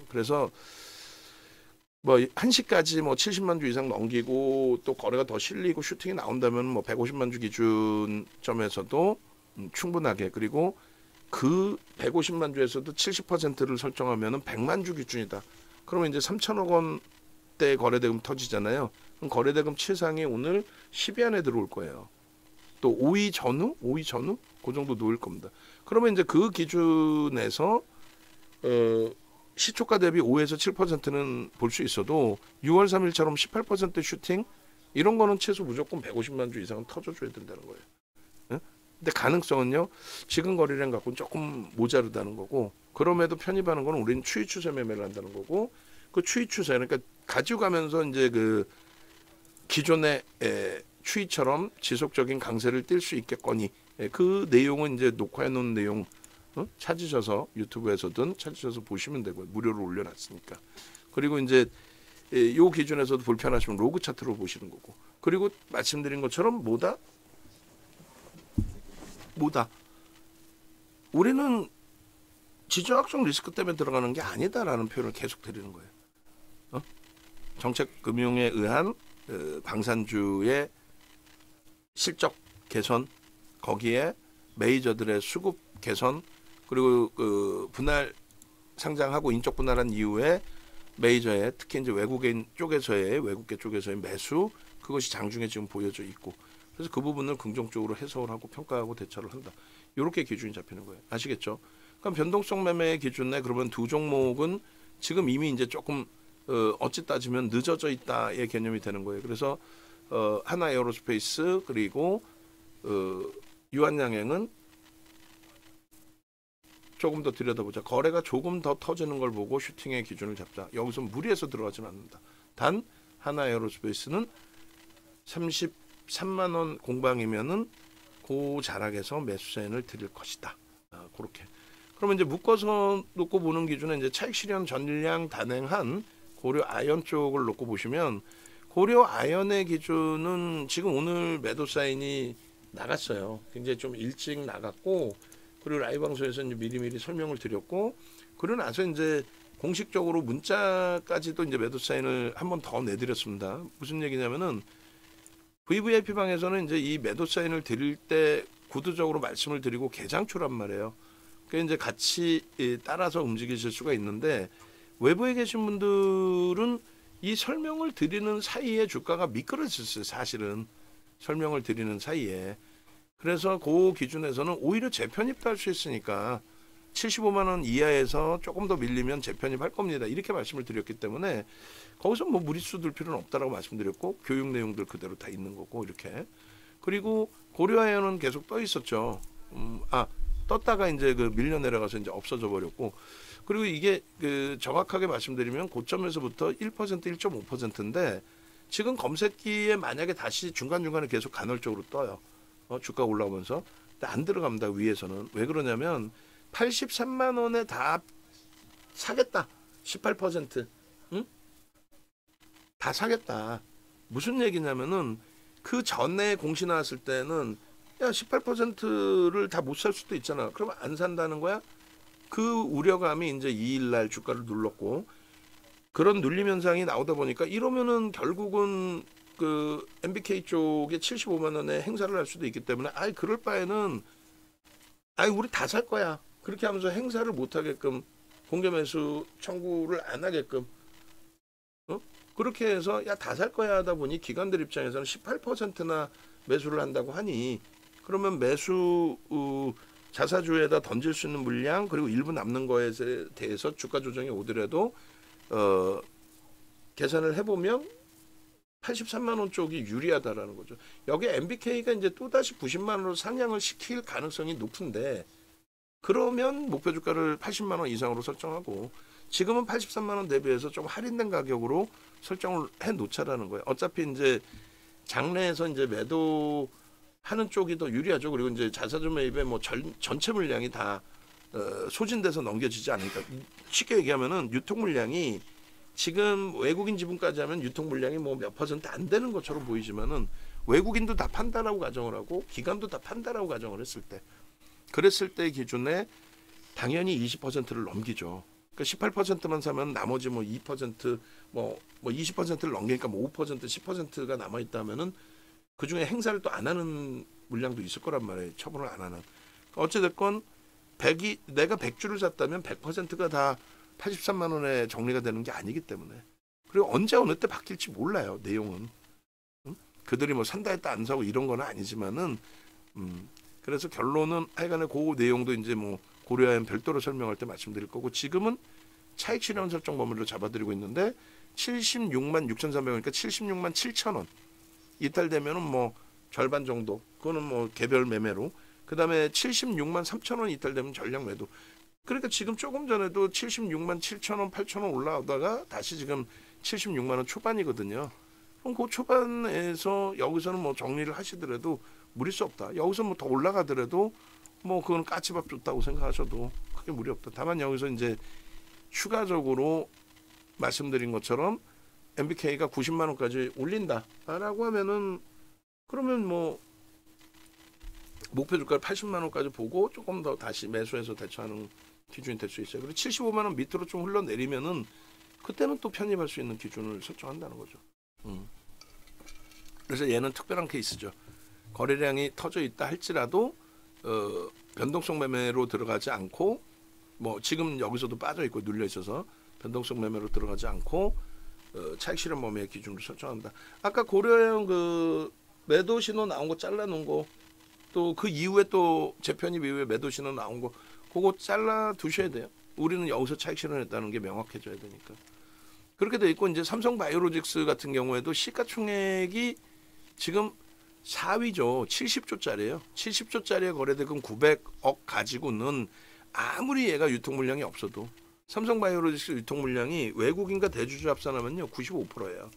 그래서 뭐 1시까지 뭐 70만 주 이상 넘기고 또 거래가 더 실리고 슈팅이 나온다면 뭐 150만 주 기준점에서도 충분하게, 그리고 그 150만 주에서도 70%를 설정하면은 100만 주 기준이다. 그러면 이제 3천억 원대 거래대금 터지잖아요. 그럼 거래대금 치상이 오늘 10위 안에 들어올 거예요. 또 5위 전후 그 정도 놓을 겁니다. 그러면 이제 그 기준에서 시초가 대비 5에서 7%는 볼 수 있어도 6월 3일처럼 18% 슈팅 이런 거는 최소 무조건 150만 주 이상은 터져줘야 된다는 거예요. 네? 근데 가능성은요, 지금 거래량 갖고는 조금 모자르다는 거고, 그럼에도 편입하는 건 우리는 추이 추세 매매를 한다는 거고, 그 추이 추세, 그러니까 가지고 가면서 이제 그 기존의 추이처럼 지속적인 강세를 띌 수 있겠거니, 그 내용은 이제 녹화해 놓은 내용 찾으셔서 유튜브에서든 찾으셔서 보시면 되고요. 무료로 올려놨으니까. 그리고 이제 요 기준에서도 불편하시면 로그 차트로 보시는 거고, 그리고 말씀드린 것처럼 뭐다? 우리는 지정학적 리스크 때문에 들어가는 게 아니다라는 표현을 계속 드리는 거예요. 정책 금융에 의한 방산주의 실적 개선, 거기에 메이저들의 수급 개선, 그리고 그 분할 상장하고 인적 분할한 이후에 메이저의 특히 이제 외국계 쪽에서의 매수, 그것이 장중에 지금 보여져 있고, 그래서 그 부분을 긍정적으로 해석을 하고 평가하고 대처를 한다. 이렇게 기준이 잡히는 거예요. 아시겠죠? 그럼 변동성 매매의 기준에 그러면 두 종목은 지금 이미 이제 조금 어찌 따지면 늦어져 있다의 개념이 되는 거예요. 그래서 하나 에어로스페이스 그리고 유한양행은 조금 더 들여다보자. 거래가 조금 더 터지는 걸 보고 슈팅의 기준을 잡자. 여기서 무리해서 들어가지는 않는다. 단 하나 에어로스페이스는 33만 원 공방이면은 그 자락에서 매수 사인을 드릴 것이다. 그렇게. 그러면 이제 묶어서 놓고 보는 기준에 이제 차익 실현 전량 단행한 고려 아연 쪽을 놓고 보시면, 고려 아연의 기준은 지금 오늘 매도 사인이 나갔어요. 굉장히 좀 일찍 나갔고, 그리고 라이브 방송에서 이제 미리미리 설명을 드렸고, 그러고 나서 이제 공식적으로 문자까지도 이제 매도 사인을 한 번 더 내드렸습니다. 무슨 얘기냐면은 VVIP 방에서는 이제 이 매도 사인을 드릴 때 구두적으로 말씀을 드리고 개장초란 말이에요. 그러니까 이제 같이 따라서 움직이실 수가 있는데, 외부에 계신 분들은 이 설명을 드리는 사이에 주가가 미끄러졌어요. 사실은 설명을 드리는 사이에. 그래서 그 기준에서는 오히려 재편입도 할 수 있으니까 75만 원 이하에서 조금 더 밀리면 재편입할 겁니다. 이렇게 말씀을 드렸기 때문에 거기서 뭐 무리수 둘 필요는 없다라고 말씀드렸고, 교육 내용들 그대로 다 있는 거고 이렇게. 그리고 고려아연은 계속 떠 있었죠. 떴다가 이제 그 밀려 내려가서 이제 없어져 버렸고, 그리고 이게 그 정확하게 말씀드리면 고점에서부터 1%, 1.5%인데 지금 검색기에 만약에 다시 중간중간에 계속 간헐적으로 떠요. 주가 올라오면서. 근데 안 들어갑니다. 위에서는. 왜 그러냐면 83만 원에 다 사겠다. 18%. 응? 다 사겠다. 무슨 얘기냐면은 그 전에 공시 나왔을 때는 야 18%를 다 못 살 수도 있잖아. 그러면 안 산다는 거야? 그 우려감이 이제 2일 날 주가를 눌렀고 그런 눌림 현상이 나오다 보니까 이러면은 결국은 그 MBK 쪽에 75만 원에 행사를 할 수도 있기 때문에 아이 그럴 바에는 아이 우리 다 살 거야. 그렇게 하면서 행사를 못 하게끔 공개 매수 청구를 안 하게끔 그렇게 해서 야 다 살 거야 하다 보니 기관들 입장에서는 18%나 매수를 한다고 하니 그러면 매수 자사주에다 던질 수 있는 물량 그리고 일부 남는 거에 대해서 주가 조정이 오더라도 계산을 해보면 83만 원 쪽이 유리하다라는 거죠. 여기 MBK가 이제 또다시 90만 원으로 상향을 시킬 가능성이 높은데 그러면 목표 주가를 80만 원 이상으로 설정하고 지금은 83만 원 대비해서 좀 할인된 가격으로 설정을 해 놓자라는 거예요. 어차피 이제 장내에서 이제 매도하는 쪽이 더 유리하죠. 그리고 이제 자사주 매입에 뭐 전체 물량이 다 소진돼서 넘겨지지 않으니까 쉽게 얘기하면은 유통 물량이 지금 외국인 지분까지 하면 유통 물량이 뭐 몇 퍼센트 안 되는 것처럼 보이지만은 외국인도 다 판다라고 가정을 하고 기관도 다 판다라고 가정을 했을 때 그랬을 때 기준에 당연히 20%를 넘기죠. 그러니까 18%만 사면 나머지 뭐 2% 뭐 20%를 넘기니까 뭐 5% 10%가 남아 있다면은 그 중에 행사를 또 안 하는 물량도 있을 거란 말이에요. 처분을 안 하는. 어찌 됐건 내가 100주를 샀다면 100%가 다 83만 원에 정리가 되는 게 아니기 때문에 그리고 언제 어느 때 바뀔지 몰라요. 내용은 그들이 뭐 산다 했다 안 사고 이런 건 아니지만은 그래서 결론은 하여간에 그 내용도 이제 뭐 고려하면 별도로 설명할 때 말씀드릴 거고 지금은 차익 실현 설정 범위로 잡아드리고 있는데 76만 6,300원 그러니까 76만 7천 원 이탈되면은 뭐 절반 정도 그거는 뭐 개별 매매로 그 다음에 76만 3천 원 이탈되면 전량 매도 그러니까 지금 조금 전에도 76만 7천 원 8천 원 올라오다가 다시 지금 76만 원 초반이거든요. 그럼 그 초반에서 여기서는 뭐 정리를 하시더라도 무리 수 없다. 여기서 뭐 더 올라가더라도 뭐 그건 까치밥 줬다고 생각하셔도 크게 무리 없다. 다만 여기서 이제 추가적으로 말씀드린 것처럼 MBK가 90만 원까지 올린다라고 하면은 그러면 뭐 목표 주가를 80만 원까지 보고 조금 더 다시 매수해서 대처하는 기준이 될 수 있어요. 그리고 75만 원 밑으로 좀 흘러내리면은 그때는 또 편입할 수 있는 기준을 설정한다는 거죠. 그래서 얘는 특별한 케이스죠. 거래량이 터져 있다 할지라도 변동성 매매로 들어가지 않고 뭐 지금 여기서도 빠져 있고 눌려 있어서 변동성 매매로 들어가지 않고 차익 실현 범위의 기준으로 설정한다. 아까 고려형 그 매도 신호 나온 거 잘라 놓은 거 또 그 이후에 또 재편입 이후에 매도 신호 나온 거 그거 잘라 두셔야 돼요. 우리는 여기서 차익 실현했다는 게 명확해져야 되니까. 그렇게 돼 있고 이제 삼성바이오로직스 같은 경우에도 시가총액이 지금 4위죠. 70조짜리예요. 70조짜리에 거래대금 900억 가지고는 아무리 얘가 유통 물량이 없어도 삼성바이오로직스 유통 물량이 외국인과 대주주 합산하면요 95%예요.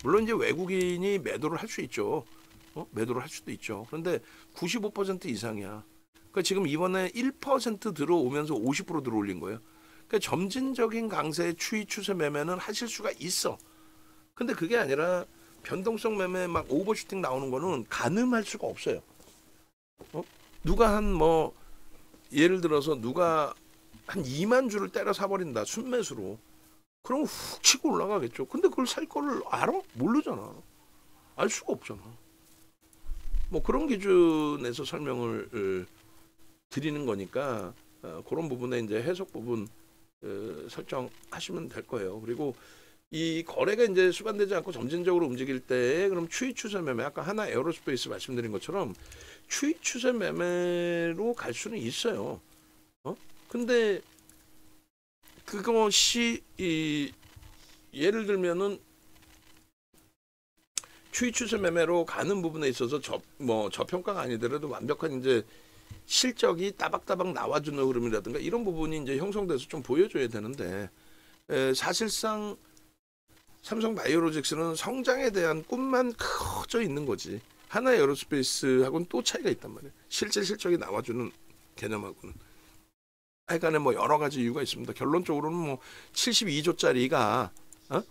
물론 이제 외국인이 매도를 할 수 있죠. 매도를 할 수도 있죠. 그런데 95% 이상이야. 그러니까 지금 이번에 1% 들어오면서 50% 들어올린 거예요. 그러니까 점진적인 강세의 추이 추세 매매는 하실 수가 있어. 근데 그게 아니라 변동성 매매 막 오버슈팅 나오는 거는 가늠할 수가 없어요. 누가 한 뭐 예를 들어서 누가 한 2만 주를 때려 사버린다 순매수로 그러면 훅 치고 올라가겠죠. 근데 그걸 살 거를 알아? 모르잖아. 알 수가 없잖아. 뭐 그런 기준에서 설명을 드리는 거니까 그런 부분에 이제 해석 부분 설정하시면 될 거예요. 그리고 이 거래가 이제 수반되지 않고 점진적으로 움직일 때 그럼 추이 추세 매매 아까 하나 에어로스페이스 말씀드린 것처럼 추이 추세 매매로 갈 수는 있어요. 근데 그것이 예를 들면은 추이 추세 매매로 가는 부분에 있어서 저평가가 아니더라도 완벽한 이제 실적이 따박따박 나와주는 흐름이라든가 이런 부분이 이제 형성돼서 좀 보여줘야 되는데 사실상 삼성바이오로직스는 성장에 대한 꿈만 커져 있는 거지 하나 에어로스페이스하고는 또 차이가 있단 말이에요. 실제 실적이 나와주는 개념하고는. 하여간에 뭐 여러 가지 이유가 있습니다. 결론적으로는 뭐 72조짜리가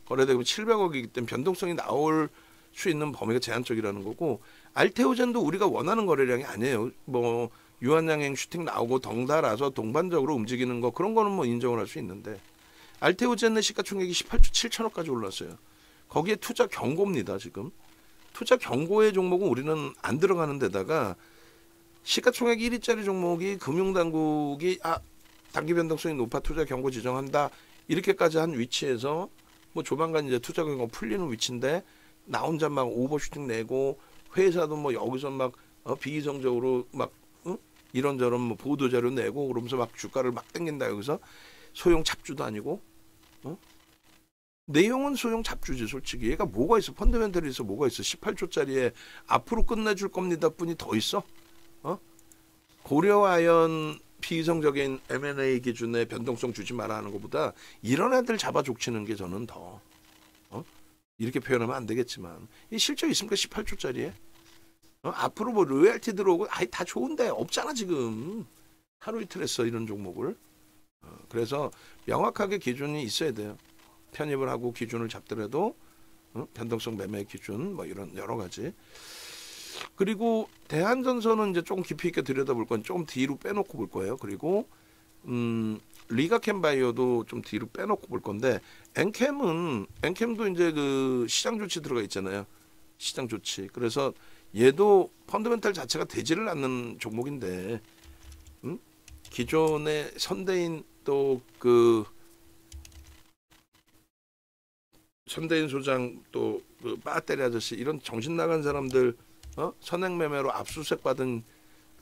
거래되고 700억이기 때문에 변동성이 나올 수 있는 범위가 제한적이라는 거고, 알테오젠도 우리가 원하는 거래량이 아니에요. 뭐 유한양행 슈팅 나오고 덩달아서 동반적으로 움직이는 거, 그런 거는 뭐 인정을 할 수 있는데, 알테오젠의 시가총액이 18조 7천억까지 올랐어요. 거기에 투자 경고입니다. 지금 투자 경고의 종목은 우리는 안 들어가는 데다가, 시가총액 1위짜리 종목이 금융당국이 단기 변동성이 높아 투자 경고 지정한다 이렇게까지 한 위치에서 뭐 조만간 이제 투자 경고 풀리는 위치인데, 나 혼자 막 오버슈팅 내고 회사도 뭐 여기서 막 비이성적으로 막 이런저런 뭐 보도자료 내고 그러면서 막 주가를 막 땡긴다. 여기서 소형 잡주도 아니고 내용은 소형 잡주지. 솔직히 얘가 뭐가 있어? 펀더멘털이 있어? 뭐가 있어? 18조짜리에 앞으로 끝내줄 겁니다 뿐이 더 있어? 고려아연 비이성적인 M&A 기준의 변동성 주지 마라 하는 것보다 이런 애들 잡아 족치는 게 저는 더 이렇게 표현하면 안 되겠지만, 이 실적 있습니까? 18조짜리에 앞으로 뭐 로얄티 들어오고 다 좋은데 없잖아 지금. 하루 이틀 했어 이런 종목을. 그래서 명확하게 기준이 있어야 돼요. 편입을 하고 기준을 잡더라도 변동성 매매 기준 뭐 이런 여러 가지. 그리고 대한전선은 이제 조금 깊이 있게 들여다볼 건 조금 뒤로 빼놓고 볼 거예요. 그리고 리가캠바이오도 좀 뒤로 빼놓고 볼 건데, 엔캠도 이제 그 시장 조치 들어가 있잖아요. 시장 조치. 그래서 얘도 펀더멘탈 자체가 되지를 않는 종목인데, 기존의 선대인 또 그 선대인 소장 또 그 빠떼리 아저씨 이런 정신 나간 사람들 선행 매매로 압수수색 받은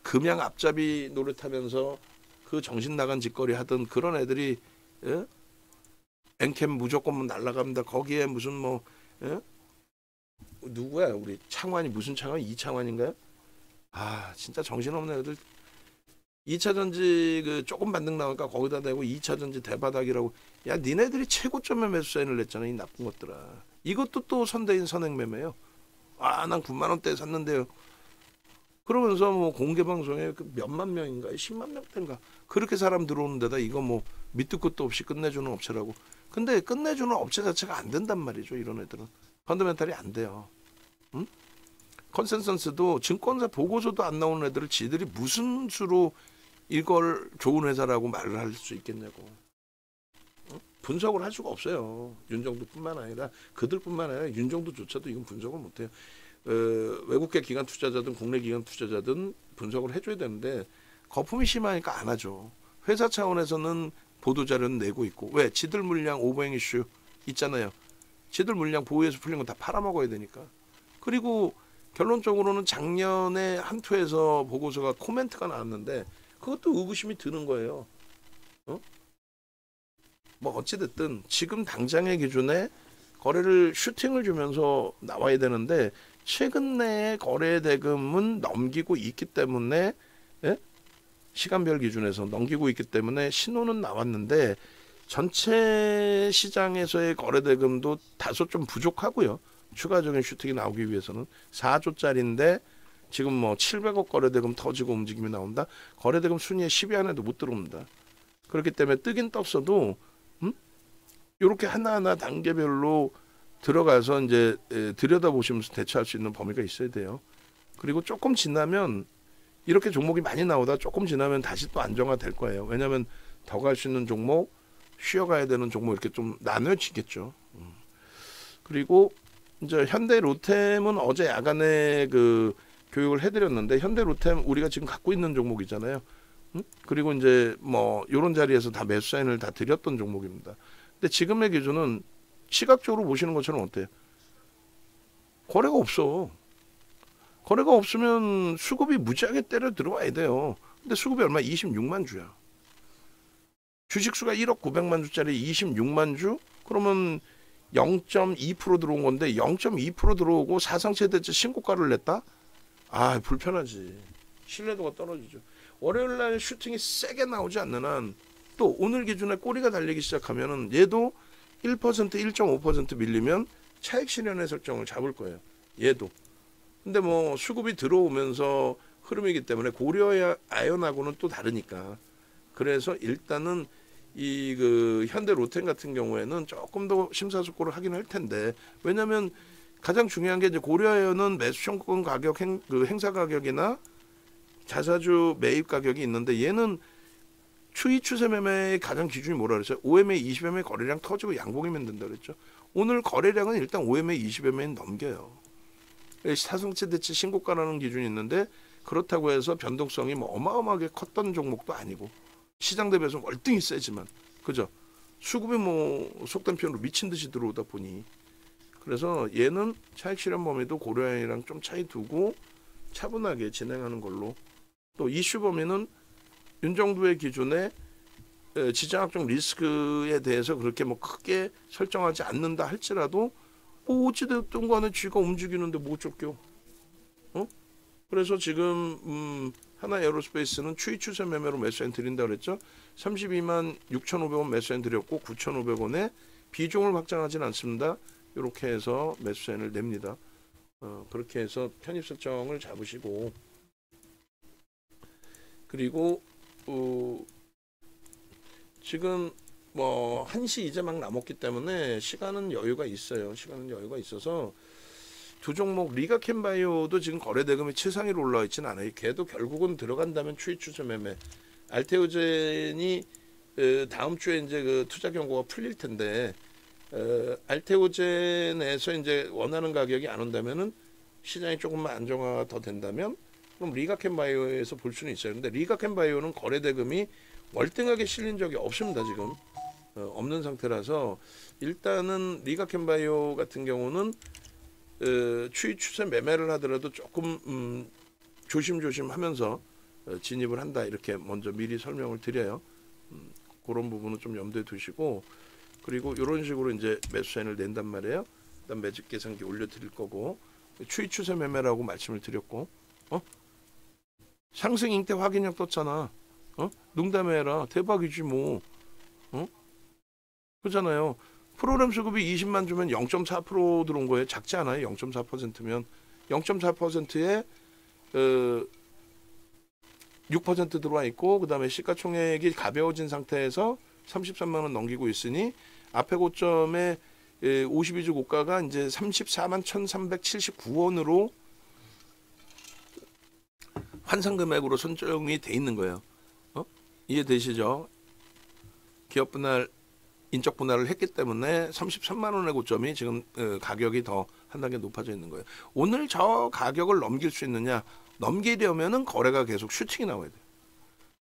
금양 앞잡이 노릇하면서 그 정신 나간 짓거리 하던 그런 애들이 엔캠 무조건 날라갑니다. 거기에 무슨 뭐 누구야 우리 창환이, 무슨 창환, 이창환인가요? 진짜 정신없는 애들. 2차 전지 그 조금 반등 나오니까 거기다 대고 2차 전지 대바닥이라고. 야, 니네들이 최고점에 매수 사인을 냈잖아 이 나쁜 것들아. 이것도 또 선대인 선행 매매요. 난 9만 원대에 샀는데요. 그러면서 뭐 공개 방송에 그 몇만 명인가 10만 명대인가 그렇게 사람 들어오는 데다 이거 뭐 밑도 끝도 없이 끝내주는 업체라고. 근데 끝내주는 업체 자체가 안 된단 말이죠. 이런 애들은 펀더멘탈이 안 돼요. 컨센서스도 증권사 보고서도 안 나오는 애들을 지들이 무슨 수로 이걸 좋은 회사라고 말을 할 수 있겠냐고. 분석을 할 수가 없어요. 윤정도뿐만 아니라 그들뿐만 아니라 윤정도조차도 이건 분석을 못해요. 외국계 기관 투자자든 국내 기관 투자자든 분석을 해줘야 되는데 거품이 심하니까 안 하죠. 회사 차원에서는 보도자료는 내고 있고, 왜? 지들 물량 오버행 이슈 있잖아요. 지들 물량 보호해서 풀린 건 다 팔아먹어야 되니까. 그리고 결론적으로는 작년에 한투에서 보고서가 코멘트가 나왔는데 그것도 의구심이 드는 거예요. 뭐 어찌됐든 지금 당장의 기준에 거래를 슈팅을 주면서 나와야 되는데, 최근 내에 거래 대금은 넘기고 있기 때문에, 시간별 기준에서 넘기고 있기 때문에 신호는 나왔는데, 전체 시장에서의 거래 대금도 다소 좀 부족하고요. 추가적인 슈팅이 나오기 위해서는 4조짜리인데 지금 뭐 700억 거래 대금 터지고 움직임이 나온다. 거래 대금 순위에 10위 안에도 못 들어옵니다. 그렇기 때문에 뜨긴 떴어도 이렇게 하나하나 단계별로 들어가서 이제 들여다보시면서 대처할 수 있는 범위가 있어야 돼요. 그리고 조금 지나면 이렇게 종목이 많이 나오다 조금 지나면 다시 또 안정화될 거예요. 왜냐하면 더 갈 수 있는 종목, 쉬어가야 되는 종목 이렇게 좀 나눠지겠죠. 그리고 이제 현대 로템은 어제 야간에 그 교육을 해드렸는데, 현대 로템 우리가 지금 갖고 있는 종목이잖아요. 그리고 이제 뭐 이런 자리에서 다 매수 사인을 다 드렸던 종목입니다. 근데 지금의 기준은 시각적으로 보시는 것처럼 어때요? 거래가 없어. 거래가 없으면 수급이 무지하게 때려 들어와야 돼요. 근데 수급이 얼마? 26만 주야. 주식수가 1억 900만 주짜리 26만 주? 그러면 0.2% 들어온 건데 0.2% 들어오고 사상 최대치 신고가를 냈다? 불편하지. 신뢰도가 떨어지죠. 월요일날 슈팅이 세게 나오지 않는 한 또 오늘 기준에 꼬리가 달리기 시작하면은 얘도 1%, 1.5% 밀리면 차익 실현의 설정을 잡을 거예요. 얘도. 근데 뭐 수급이 들어오면서 흐름이기 때문에 고려 아연하고는 또 다르니까. 그래서 일단은 이 그 현대 로템 같은 경우에는 조금 더 심사숙고를 하긴 할 텐데, 왜냐하면 가장 중요한 게 이제 고려아연은 매수 청구권 가격 그 행사 가격이나 자사주 매입 가격이 있는데, 얘는 추이 추세 매매의 가장 기준이 뭐라 그랬어요? 5MA 20MA 거래량 터지고 양봉이면 된다 그랬죠. 오늘 거래량은 일단 5MA 20MA 넘겨요. 사성체 대치 신고가라는 기준이 있는데, 그렇다고 해서 변동성이 뭐 어마어마하게 컸던 종목도 아니고, 시장 대비해서 월등히 세지만, 그죠? 수급이 뭐 속된 표현으로 미친 듯이 들어오다 보니, 그래서 얘는 차익 실현 범위도 고려아연이랑 좀 차이 두고 차분하게 진행하는 걸로. 또 이슈 범위는 윤정부의 기준에 지정학적 리스크에 대해서 그렇게 뭐 크게 설정하지 않는다 할지라도, 뭐 어찌됐든 간에 쥐가 움직이는데 뭐 어쩔게요. 그래서 지금 하나 에어로스페이스는 추이 추세 매매로 매수엔 드린다 그랬죠. 32만 6,500원 매수엔 드렸고 9,500원에 비중을 확장하진 않습니다. 이렇게 해서 매수엔을 냅니다. 그렇게 해서 편입 설정을 잡으시고, 그리고 지금 뭐 1시 이제 막 남았기 때문에 시간은 여유가 있어요. 시간은 여유가 있어서 두 종목 리가켄바이오도 지금 거래 대금이 7상위로 올라와 있지는 않아요. 걔도 결국은 들어간다면 추이 추세 매매. 알테오젠이 다음 주에 이제 그 투자 경고가 풀릴 텐데, 알테오젠에서 이제 원하는 가격이 안 온다면은, 시장이 조금만 안정화가 더 된다면 그럼 리가켄바이오에서 볼 수는 있어요. 근데 리가켄바이오는 거래 대금이 월등하게 실린 적이 없습니다. 지금 없는 상태라서 일단은 리가켄바이오 같은 경우는 추이 추세 매매를 하더라도 조금 조심조심 하면서 진입을 한다, 이렇게 먼저 미리 설명을 드려요. 그런 부분은 좀 염두에 두시고, 그리고 이런 식으로 이제 매수세를 낸단 말이에요. 그다음 매집 계산기 올려드릴 거고, 추이 추세 매매라고 말씀을 드렸고, 상승 잉태 확인력 떴잖아. 농담해라, 대박이지 뭐. 그렇잖아요. 프로그램 수급이 20만 주면 0.4% 들어온 거예요. 작지 않아요. 0.4%면 0.4%에 6% 들어와 있고, 그 다음에 시가총액이 가벼워진 상태에서 33만 원 넘기고 있으니, 앞에 고점에 52주 고가가 이제 34만 1,379원으로 환산 금액으로 선정이 돼 있는 거예요. 이해되시죠? 기업 분할, 인적 분할을 했기 때문에 33만 원의 고점이 지금 가격이 더 한 단계 높아져 있는 거예요. 오늘 저 가격을 넘길 수 있느냐? 넘기려면은 거래가 계속 슈팅이 나와야 돼요.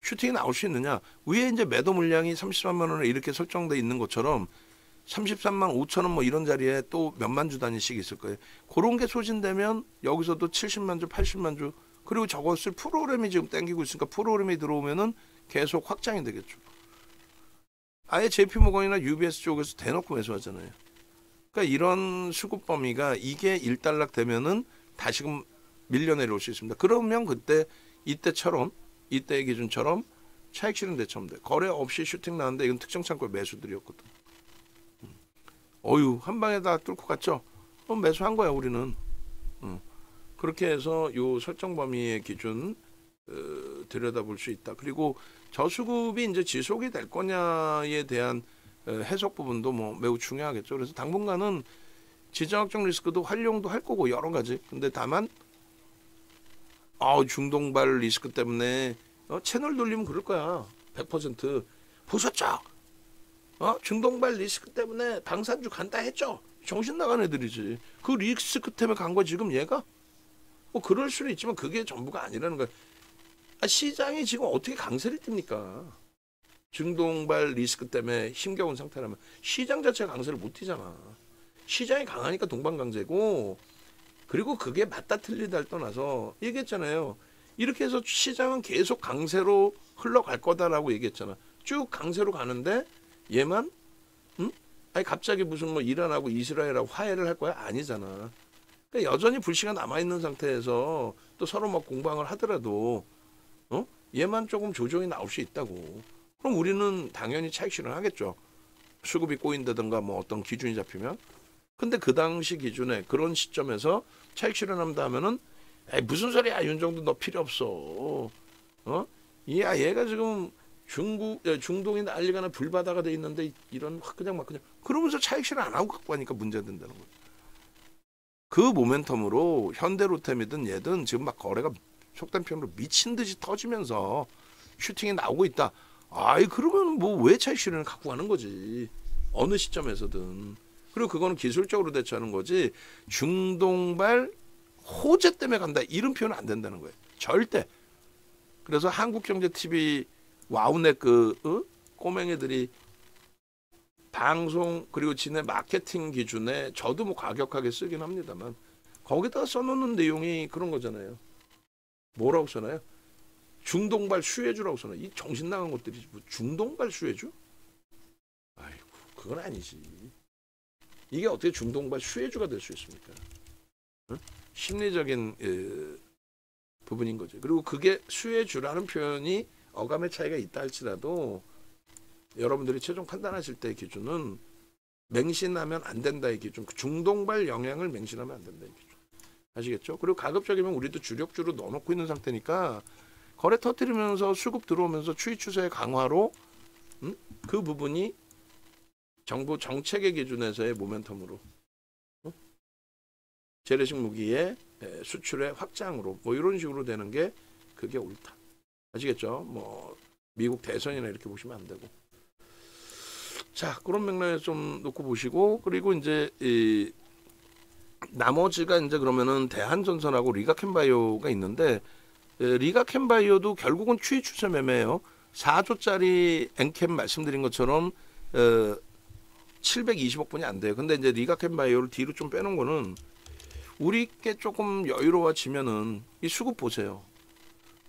슈팅이 나올 수 있느냐? 위에 이제 매도 물량이 33만 원에 이렇게 설정돼 있는 것처럼 33만 5천 원 뭐 이런 자리에 또 몇만 주 단위씩 있을 거예요. 그런 게 소진되면 여기서도 70만 주, 80만 주, 그리고 저것을 프로그램이 지금 땡기고 있으니까 프로그램이 들어오면은 계속 확장이 되겠죠. 아예 JP모건이나 UBS 쪽에서 대놓고 매수하잖아요. 그러니까 이런 수급 범위가 이게 일단락 되면은 다시금 밀려 내려올 수 있습니다. 그러면 그때 이때의 기준처럼 차익 실현 대처하면 돼. 거래 없이 슈팅 나왔는데 이건 특정 창고의 매수들이었거든. 한 방에 다 뚫고 갔죠. 그럼 매수한 거야 우리는. 그렇게 해서 요 설정 범위의 기준 들여다볼 수 있다. 그리고 저수급이 이제 지속이 될 거냐에 대한 해석 부분도 뭐 매우 중요하겠죠. 그래서 당분간은 지정학적 리스크도 활용도 할 거고 여러 가지. 근데 다만 중동발 리스크 때문에 채널 돌리면 그럴 거야. 100% 보셨죠? 중동발 리스크 때문에 방산주 간다 했죠. 정신 나간 애들이지. 그 리스크 때문에 간 거 지금 얘가? 뭐 그럴 수는 있지만 그게 전부가 아니라는 거야. 시장이 지금 어떻게 강세를 띱니까? 중동발 리스크 때문에 힘겨운 상태라면 시장 자체가 강세를 못 띄잖아. 시장이 강하니까 동반강세고, 그리고 그게 맞다 틀리다를 떠나서 얘기했잖아요. 이렇게 해서 시장은 계속 강세로 흘러갈 거다라고 얘기했잖아. 쭉 강세로 가는데 얘만 갑자기 무슨 뭐 이란하고 이스라엘하고 화해를 할 거야? 아니잖아. 그러니까 여전히 불씨가 남아있는 상태에서 또 서로 막 공방을 하더라도 얘만 조금 조정이 나올 수 있다고. 그럼 우리는 당연히 차익 실현하겠죠. 수급이 꼬인다든가 뭐 어떤 기준이 잡히면. 근데 그 당시 기준에 그런 시점에서 차익 실현한다 하면은 에이, 무슨 소리야 윤정도 너 필요 없어. 어? 얘가 지금 중동이 난리가 나 불바다가 돼 있는데 이런 확 그냥 막 그냥 그러면서 차익 실현 안 하고 갖고 가니까 문제가 된다는 거예요. 그 모멘텀으로 현대로템이든 얘든 지금 막 거래가 속된 표현으로 미친 듯이 터지면서 슈팅이 나오고 있다. 아이 그러면 뭐 왜 차익 실현을 갖고 가는 거지. 어느 시점에서든. 그리고 그거는 기술적으로 대처하는 거지. 중동발 호재 때문에 간다. 이런 표현은 안 된다는 거예요. 절대. 그래서 한국경제TV 와우넷 꼬맹이들이 방송 그리고 지네 마케팅 기준에 저도 뭐 과격하게 쓰긴 합니다만 거기다가 써놓는 내용이 그런 거잖아요. 뭐라고 써놔요? 중동발 수혜주라고 써놔요. 이 정신 나간 것들이 뭐 중동발 수혜주? 아이고 그건 아니지. 이게 어떻게 중동발 수혜주가 될 수 있습니까? 응? 심리적인 부분인 거죠. 그리고 그게 수혜주라는 표현이 어감의 차이가 있다 할지라도 여러분들이 최종 판단하실 때의 기준은 맹신하면 안 된다의 기준, 중동발 영향을 맹신하면 안 된다의 기준. 아시겠죠? 그리고 가급적이면 우리도 주력주로 넣어놓고 있는 상태니까 거래 터뜨리면서 수급 들어오면서 추이 추세의 강화로 그 부분이 정부 정책의 기준에서의 모멘텀으로 재래식 무기의 수출의 확장으로 뭐 이런 식으로 되는 게 그게 옳다. 아시겠죠? 뭐 미국 대선이나 이렇게 보시면 안 되고. 자, 그런 맥락에서 좀 놓고 보시고 그리고 이제 나머지가 이제 그러면은 대한전선하고 리가캠바이오가 있는데 리가캠바이오도 결국은 추이 추세 매매예요. 4조짜리 엔캠 말씀드린 것처럼 720억 분이 안 돼요. 근데 이제 리가캠바이오를 뒤로 좀 빼놓은 거는 우리께 조금 여유로워지면은 이 수급 보세요.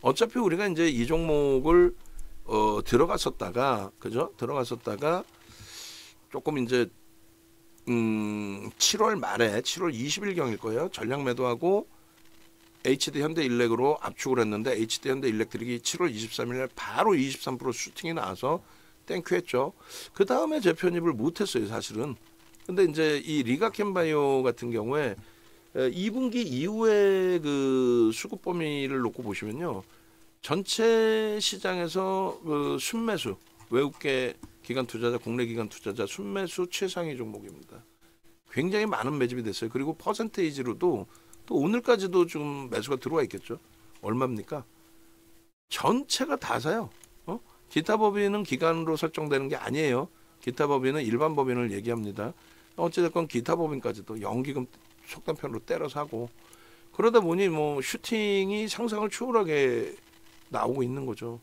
어차피 우리가 이제 이 종목을 들어갔었다가 그죠? 들어갔었다가 조금 이제 7월 말에 7월 20일경일 거예요. 전량 매도하고 HD 현대일렉으로 압축을 했는데 HD 현대일렉트릭이 7월 23일 날 바로 23% 슈팅이 나와서 땡큐 했죠. 그 다음에 재편입을 못했어요, 사실은. 근데 이제 이 리가캠바이오 같은 경우에 2분기 이후에 그 수급 범위를 놓고 보시면요. 전체 시장에서 그 순매수, 외국계 기관 투자자, 국내 기관 투자자 순매수 최상위 종목입니다. 굉장히 많은 매집이 됐어요. 그리고 퍼센테이지로도 또 오늘까지도 좀 매수가 들어와 있겠죠. 얼마입니까? 전체가 다 사요. 기타 법인은 기간으로 설정되는 게 아니에요. 기타 법인은 일반 법인을 얘기합니다. 어찌됐건 기타 법인까지도 연기금 속단 편으로 때려 사고 그러다 보니 뭐 슈팅이 상상을 초월하게 나오고 있는 거죠.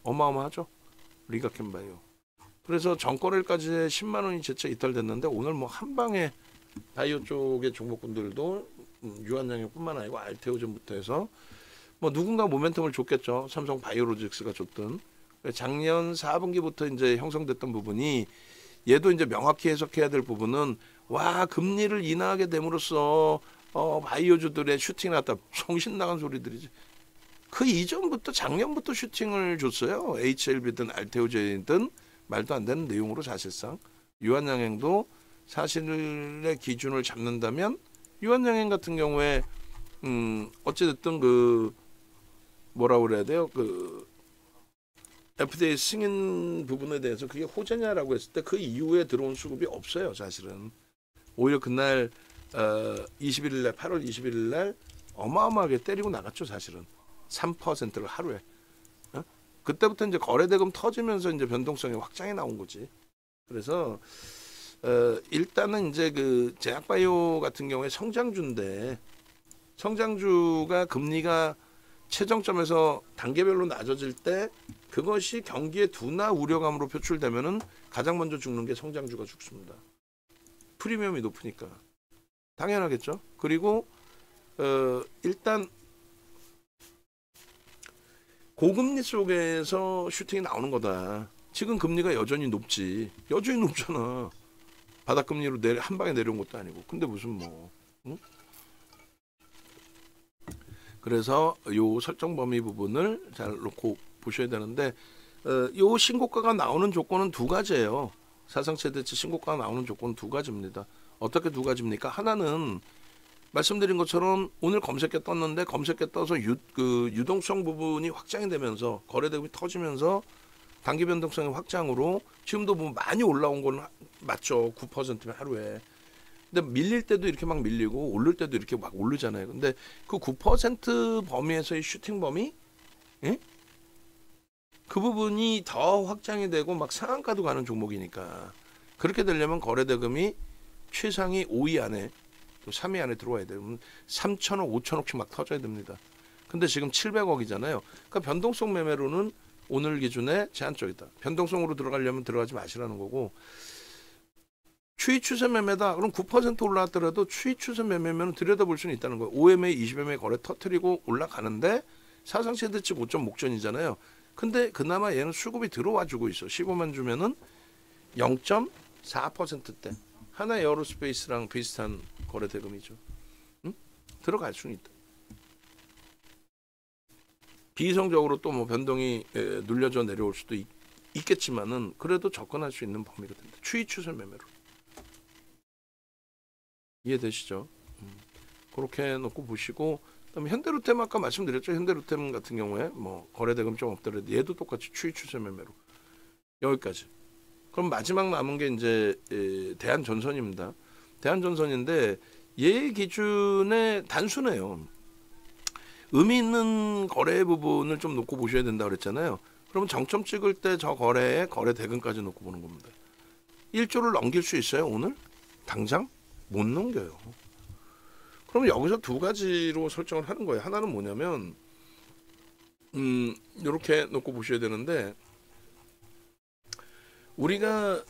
어마어마하죠. 리가캠바이오. 그래서 전거래일까지 10만 원이 재차 이탈됐는데 오늘 뭐 한 방에 바이오 쪽의 종목군들도 유한양역뿐만 아니고 알테오전부터 해서 뭐 누군가 모멘텀을 줬겠죠. 삼성 바이오로직스가 줬든 작년 4분기부터 이제 형성됐던 부분이 얘도 이제 명확히 해석해야 될 부분은 와 금리를 인하하게 됨으로써 바이오주들의 슈팅 났다. 정신 나간 소리들이지. 그 이전부터 작년부터 슈팅을 줬어요. HLB든 알테오제이든 말도 안 되는 내용으로 사실상 유한양행도 사실의 기준을 잡는다면 유한양행 같은 경우에 어찌됐든 그 뭐라고 그래야 돼요? 그 FDA 승인 부분에 대해서 그게 호재냐라고 했을 때 그 이후에 들어온 수급이 없어요. 사실은 오히려 그날 21일 날 8월 21일 날 어마어마하게 때리고 나갔죠. 사실은 3%를 하루에. 그때부터 이제 거래대금 터지면서 이제 변동성이 확장이 나온 거지. 그래서 일단은 이제 그 제약바이오 같은 경우에 성장주인데 성장주가 금리가 최정점에서 단계별로 낮아질 때 그것이 경기의 둔화 우려감으로 표출되면은 가장 먼저 죽는 게 성장주가 죽습니다. 프리미엄이 높으니까 당연하겠죠. 그리고 일단 고금리 속에서 슈팅이 나오는 거다. 지금 금리가 여전히 높지. 여전히 높잖아. 바닥금리로 한 방에 내려온 것도 아니고. 근데 무슨 뭐. 응? 그래서 요 설정 범위 부분을 잘 놓고 보셔야 되는데 요 신고가가 나오는 조건은 두 가지예요. 사상 최대치 신고가가 나오는 조건은 두 가지입니다. 어떻게 두 가지입니까? 하나는 말씀드린 것처럼 오늘 검색해 떴는데 검색해 떠서 유동성 부분이 확장이 되면서 거래대금이 터지면서 단기 변동성의 확장으로 지금도 뭐 많이 올라온 건 맞죠. 9%면 하루에. 근데 밀릴 때도 이렇게 막 밀리고 오를 때도 이렇게 막 오르잖아요. 근데 그 9% 범위에서의 슈팅 범위, 예? 그 부분이 더 확장이 되고 막 상한가도 가는 종목이니까 그렇게 되려면 거래대금이 최상위 5위 안에 또 3위 안에 들어와야 돼요. 3천억, 5천억씩 막 터져야 됩니다. 근데 지금 700억이잖아요. 그러니까 변동성 매매로는 오늘 기준에 제한적이다. 변동성으로 들어가려면 들어가지 마시라는 거고, 추이 추세 매매다. 그럼 9% 올라왔더라도 추이 추세 매매면 들여다볼 수는 있다는 거예요. 5MA, 20MA 거래 터트리고 올라가는데 사상 최대치 고점 목전이잖아요. 근데 그나마 얘는 수급이 들어와 주고 있어. 15만 주면은 0.4%대. 하나 에어로스페이스랑 비슷한 거래 대금이죠. 응? 들어갈 수는 있다. 비이성적으로 또 뭐 변동이 눌려져 내려올 수도 있겠지만은 그래도 접근할 수 있는 범위가 된다. 추이 추세 매매로. 이해되시죠? 그렇게 놓고 보시고, 그다음에 현대로템 아까 말씀드렸죠. 현대로템 같은 경우에 뭐 거래대금 좀 없더라도 얘도 똑같이 추이 추세 매매로. 여기까지. 그럼 마지막 남은 게 이제 대한전선입니다. 대한전선인데 얘 기준에 단순해요. 의미 있는 거래 부분을 좀 놓고 보셔야 된다 그랬잖아요. 그러면 정점 찍을 때 저 거래에 거래 대금까지 놓고 보는 겁니다. 1조를 넘길 수 있어요 오늘? 당장? 못 넘겨요. 그럼 여기서 두 가지로 설정을 하는 거예요. 하나는 뭐냐면 이렇게 놓고 보셔야 되는데, 우리가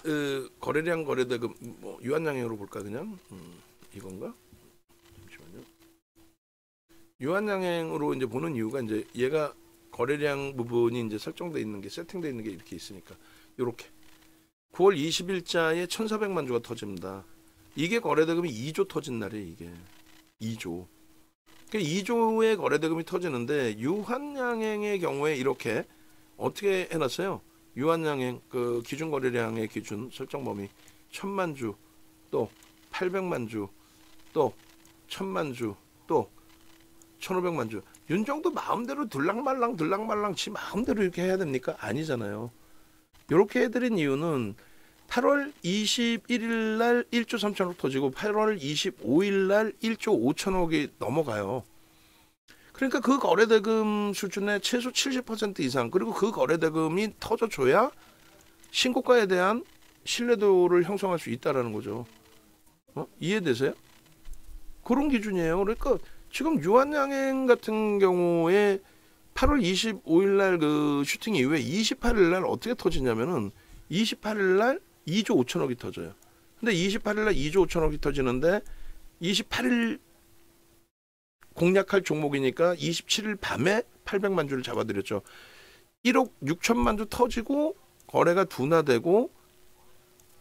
거래량 거래대금 뭐 유한양행으로 볼까 그냥 이건가? 잠시만요. 유한양행으로 이제 보는 이유가 이제 얘가 거래량 부분이 이제 설정돼 있는 게 세팅돼 있는 게 이렇게 있으니까 이렇게 9월 20일자에 1,400만 주가 터집니다. 이게 거래대금이 2조 터진 날이에요. 이게 2조. 그러니까 2조의 거래대금이 터지는데 유한양행의 경우에 이렇게 어떻게 해놨어요? 유한양행 그 기준 거래량의 기준 설정 범위 1,000만 주, 또 800만 주, 또 1,000만 주, 또 1,500만 주. 윤 정도 마음대로 들락말랑 지 마음대로 이렇게 해야 됩니까? 아니잖아요. 이렇게 해드린 이유는 8월 21일 날 1조 3천억 터지고 8월 25일 날 1조 5천억이 넘어가요. 그러니까 그 거래대금 수준의 최소 70% 이상, 그리고 그 거래대금이 터져줘야 신고가에 대한 신뢰도를 형성할 수 있다는 거죠. 이해되세요? 그런 기준이에요. 그러니까 지금 유한양행 같은 경우에 8월 25일 날 그 슈팅 이후에 28일 날 어떻게 터지냐면은 28일 날 2조 5천억이 터져요. 근데 28일 날 2조 5천억이 터지는데 28일 공략할 종목이니까 27일 밤에 800만 주를 잡아드렸죠. 1억 6천만 주 터지고 거래가 둔화되고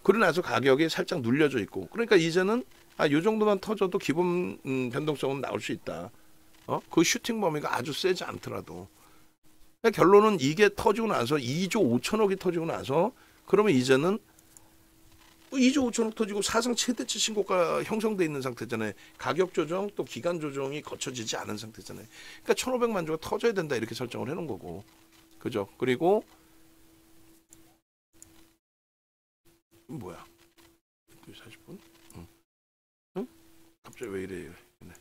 그러고 나서 가격이 살짝 눌려져 있고, 그러니까 이제는 요 정도만 터져도 기본 변동성은 나올 수 있다. 그 슈팅 범위가 아주 세지 않더라도. 그러니까 결론은 이게 터지고 나서 2조 5천억이 터지고 나서 그러면 이제는 2조 5천억 터지고 사상 최대치 신고가 형성돼 있는 상태잖아요. 가격 조정 또 기간 조정이 거쳐지지 않은 상태잖아요. 그러니까 1,500만 주가 터져야 된다 이렇게 설정을 해놓은 거고, 그죠? 그리고 뭐야? 40분? 응? 갑자기 왜 이래요? 네.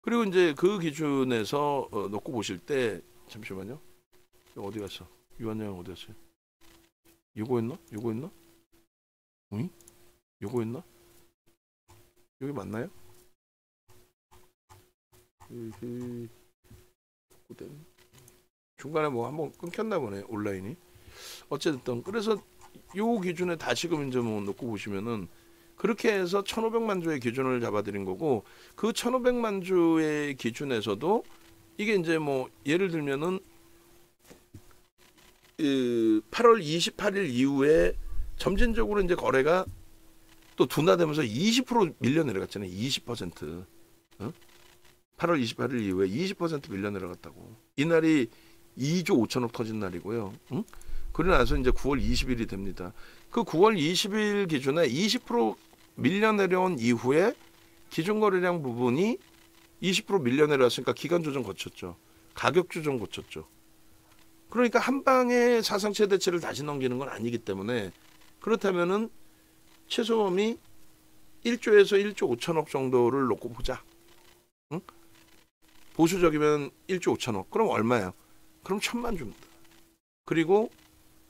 그리고 이제 그 기준에서 놓고 보실 때 잠시만요. 어디 갔어? 유한양 어디 갔어요? 요거였나? 응? 요거였나? 여기 맞나요? 중간에 뭐 한번 끊겼나 보네 온라인이. 어쨌든 그래서 요 기준에 다시금 이제 뭐 놓고 보시면은 그렇게 해서 1,500만 주의 기준을 잡아드린 거고, 그 1,500만 주의 기준에서도 이게 이제 뭐 예를 들면은 8월 28일 이후에 점진적으로 이제 거래가 또 둔화되면서 20% 밀려 내려갔잖아요. 20%. 8월 28일 이후에 20% 밀려 내려갔다고. 이날이 2조 5천억 터진 날이고요. 그러고 나서 이제 9월 20일이 됩니다. 그 9월 20일 기준에 20% 밀려 내려온 이후에 기준 거래량 부분이 20% 밀려 내려왔으니까 기간 조정 거쳤죠. 가격 조정 거쳤죠. 그러니까 한 방에 사상 최대치를 다시 넘기는 건 아니기 때문에 그렇다면은 최소범위 1조에서 1조 5천억 정도를 놓고 보자. 응? 보수적이면 1조 5천억. 그럼 얼마야? 그럼 1,000만 주입니다. 그리고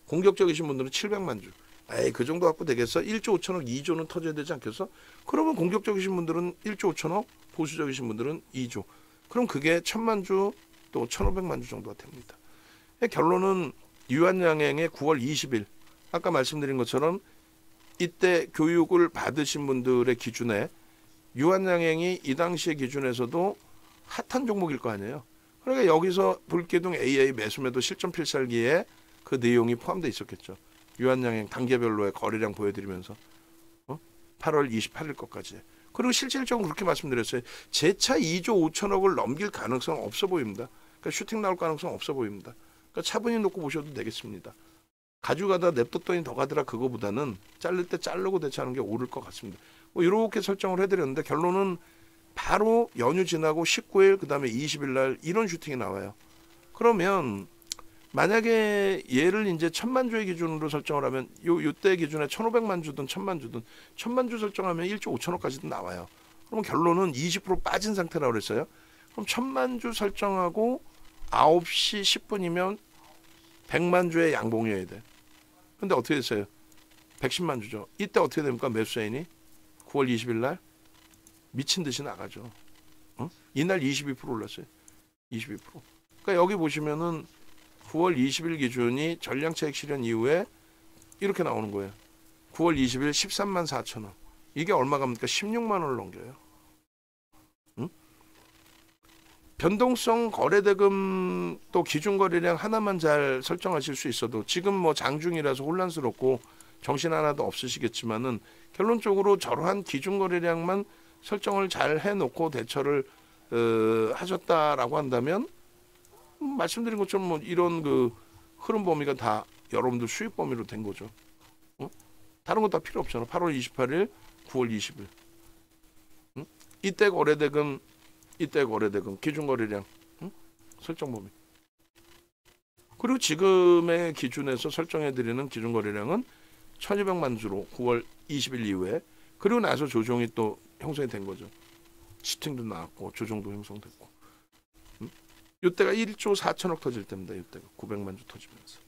공격적이신 분들은 700만 주. 에이, 그 정도 갖고 되겠어? 1조 5천억, 2조는 터져야 되지 않겠어? 그러면 공격적이신 분들은 1조 5천억, 보수적이신 분들은 2조. 그럼 그게 1,000만 주 또 1,500만 주 정도가 됩니다. 결론은 유한양행의 9월 20일 아까 말씀드린 것처럼 이때 교육을 받으신 분들의 기준에 유한양행이 이 당시의 기준에서도 핫한 종목일 거 아니에요. 그러니까 여기서 불기둥 AA 매수매도 실전 필살기에 그 내용이 포함되어 있었겠죠. 유한양행 단계별로의 거래량 보여드리면서 8월 28일 것까지. 그리고 실질적으로 그렇게 말씀드렸어요. 재차 2조 5천억을 넘길 가능성 없어 보입니다. 그러니까 슈팅 나올 가능성 없어 보입니다. 그러니까 차분히 놓고 보셔도 되겠습니다. 가져가다 냅뒀더니 더 가더라 그거보다는 자를 때 자르고 대처하는 게 옳을 것 같습니다. 뭐 이렇게 설정을 해드렸는데 결론은 바로 연휴 지나고 19일 그다음에 20일 날 이런 슈팅이 나와요. 그러면 만약에 얘를 이제 1,000만 주의 기준으로 설정을 하면 요때 기준에 1,500만 주든 1,000만 주든 1,000만 주 설정하면 1조 5천억까지도 나와요. 그럼 결론은 20% 빠진 상태라고 그랬어요. 그럼 1,000만 주 설정하고 9시 10분이면 100만 주의 양봉이어야 돼. 근데 어떻게 됐어요? 110만 주죠. 이때 어떻게 됩니까? 매수세인이 9월 20일 날 미친 듯이 나가죠. 이날 22% 올랐어요. 22%. 그러니까 여기 보시면은 9월 20일 기준이 전량차익 실현 이후에 이렇게 나오는 거예요. 9월 20일 13만 4천원. 이게 얼마 갑니까? 16만 원을 넘겨요. 변동성 거래대금 또 기준 거래량 하나만 잘 설정하실 수 있어도 지금 뭐 장중이라서 혼란스럽고 정신 하나도 없으시겠지만은 결론적으로 저러한 기준 거래량만 설정을 잘 해놓고 대처를 하셨다라고 한다면 말씀드린 것처럼 뭐 이런 그 흐름 범위가 다 여러분들 수익 범위로 된 거죠. 다른 거 다 필요 없잖아. 8월 28일, 9월 20일. 이때 거래대금 기준 거래량 설정 범위. 그리고 지금의 기준에서 설정해 드리는 기준 거래량은 1,200만 주로 9월 20일 이후에 그리고 나서 조정이 또 형성이 된 거죠. 시팅도 나왔고 조정도 형성됐고. 이때가 1조 4천억 터질 때입니다. 이때가 900만 주 터지면서.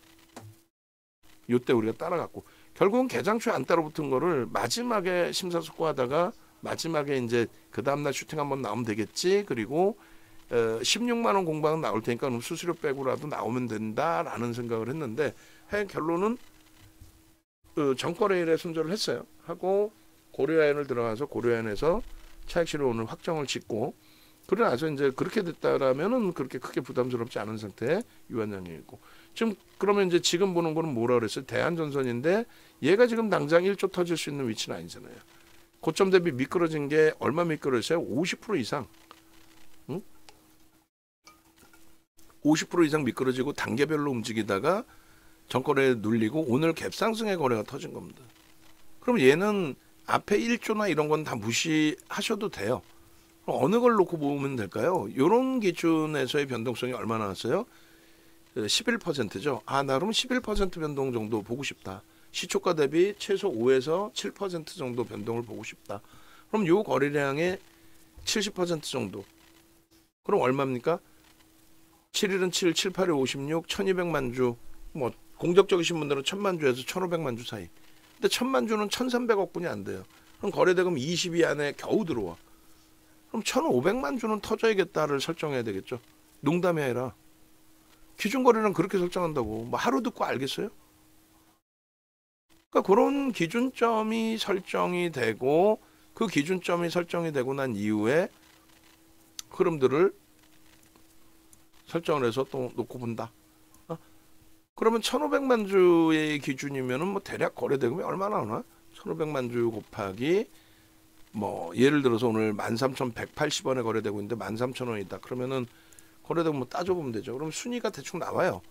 이때 우리가 따라갔고 결국은 개장초에 안 따라붙은 거를 마지막에 심사숙고하다가 마지막에 이제 그 다음날 슈팅 한번 나오면 되겠지. 그리고 16만 원 공방은 나올 테니까 그럼 수수료 빼고라도 나오면 된다라는 생각을 했는데 결론은 정거래일에 손절을 했어요. 하고 고려아연을 들어가서 고려아연에서 차익 실현을 확정을 짓고 그러고 나서 이제 그렇게 됐다라면은 그렇게 크게 부담스럽지 않은 상태의 유한양행이고 지금 그러면 이제 지금 보는 거는 뭐라 그랬어요? 대한전선인데 얘가 지금 당장 1조 터질 수 있는 위치는 아니잖아요. 고점 대비 미끄러진 게 얼마 미끄러졌어요? 50% 이상. 50% 이상 미끄러지고 단계별로 움직이다가 정거래에 눌리고 오늘 갭상승의 거래가 터진 겁니다. 그럼 얘는 앞에 1조나 이런 건 다 무시하셔도 돼요. 어느 걸 놓고 보면 될까요? 이런 기준에서의 변동성이 얼마나 나왔어요? 11%죠. 나 그럼 11% 변동 정도 보고 싶다. 시초가 대비 최소 5에서 7% 정도 변동을 보고 싶다. 그럼 요 거래량의 70% 정도. 그럼 얼마입니까? 7일은 7, 7, 8일 56, 1200만 주. 뭐 공격적이신 분들은 1000만 주에서 1500만 주 사이. 근데 1000만 주는 1300억 분이 안 돼요. 그럼 거래대금 20위 안에 겨우 들어와. 그럼 1500만 주는 터져야겠다를 설정해야 되겠죠. 농담이 아니라. 기준 거래는 그렇게 설정한다고. 뭐 하루 듣고 알겠어요? 그러니까 그런 기준점이 설정이 되고 그 기준점이 설정이 되고 난 이후에 흐름들을 설정을 해서 또 놓고 본다. 그러면 1500만 주의 기준이면은 뭐 대략 거래대금이 얼마나 나오나? 1500만 주 곱하기 뭐 예를 들어서 오늘 13,180원에 거래되고 있는데 13,000원이다. 그러면은 거래대금 뭐 따져보면 되죠. 그럼 순위가 대충 나와요.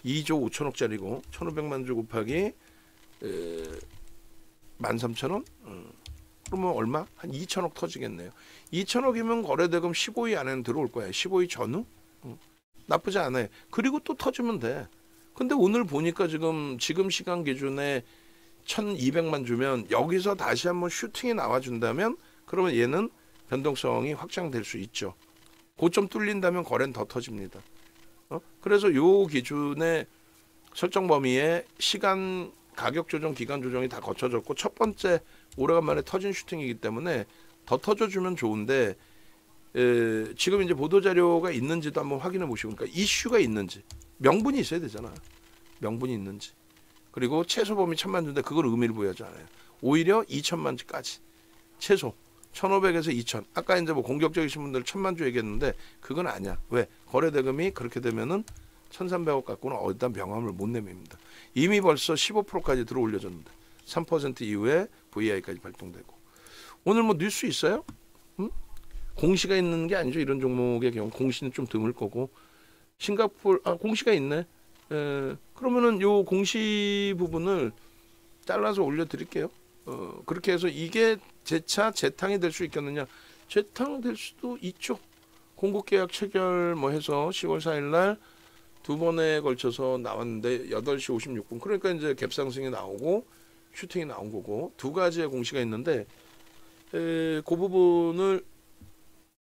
2조 5천억짜리고 1500만 주 곱하기 13,000원 그러면 얼마? 한 2천억 터지겠네요. 2천억이면 거래대금 15위 안에는 들어올 거예요. 15위 전후? 나쁘지 않아요. 그리고 또 터지면 돼. 근데 오늘 보니까 지금 시간 기준에 1,200만 주면 여기서 다시 한번 슈팅이 나와준다면 그러면 얘는 변동성이 확장될 수 있죠. 고점 뚫린다면 거래는 더 터집니다. 그래서 요 기준의 설정 범위에 시간 가격 조정, 기간 조정이 다 거쳐졌고 첫 번째 오래간만에 터진 슈팅이기 때문에 더 터져주면 좋은데 지금 이제 보도 자료가 있는지도 한번 확인해 보시고 그러니까 이슈가 있는지 명분이 있어야 되잖아. 명분이 있는지 그리고 최소 범위 1,000만 주인데 그걸 의미를 부여하지 않아요. 오히려 2,000만 주까지 최소 1,500에서 2,000. 아까 이제 뭐 공격적이신 분들 1,000만 주 얘기했는데 그건 아니야. 왜? 거래 대금이 그렇게 되면은 1,300억 갖고는 어디다 명함을 못 내밉니다. 이미 벌써 15%까지 들어 올려졌는데 3% 이후에 VI까지 발동되고 오늘 뭐 뉴스 있어요? 공시가 있는 게 아니죠. 이런 종목의 경우 공시는 좀 드물 거고 싱가포르 공시가 있네. 그러면은 요 공시 부분을 잘라서 올려드릴게요. 그렇게 해서 이게 재차 재탕이 될 수 있겠느냐? 재탕될 수도 있죠. 공급계약 체결 뭐 해서 10월 4일 날 두 번에 걸쳐서 나왔는데 8시 56분. 그러니까 이제 갭 상승이 나오고 슈팅이 나온 거고 두 가지의 공시가 있는데 그 부분을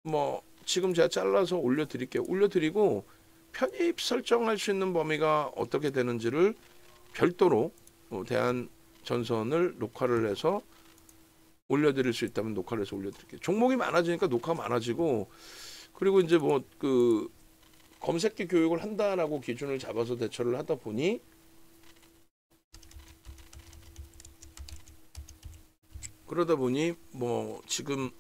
뭐 지금 제가 잘라서 올려드릴게요. 올려드리고 편입 설정할 수 있는 범위가 어떻게 되는지를 별도로 대한 전선을 녹화를 해서 올려드릴 수 있다면 녹화를 해서 올려드릴게요. 종목이 많아지니까 녹화가 많아지고 그리고 이제 뭐 그 검색기 교육을 한다라고 기준을 잡아서 대처를 하다 보니 그러다 보니 뭐 지금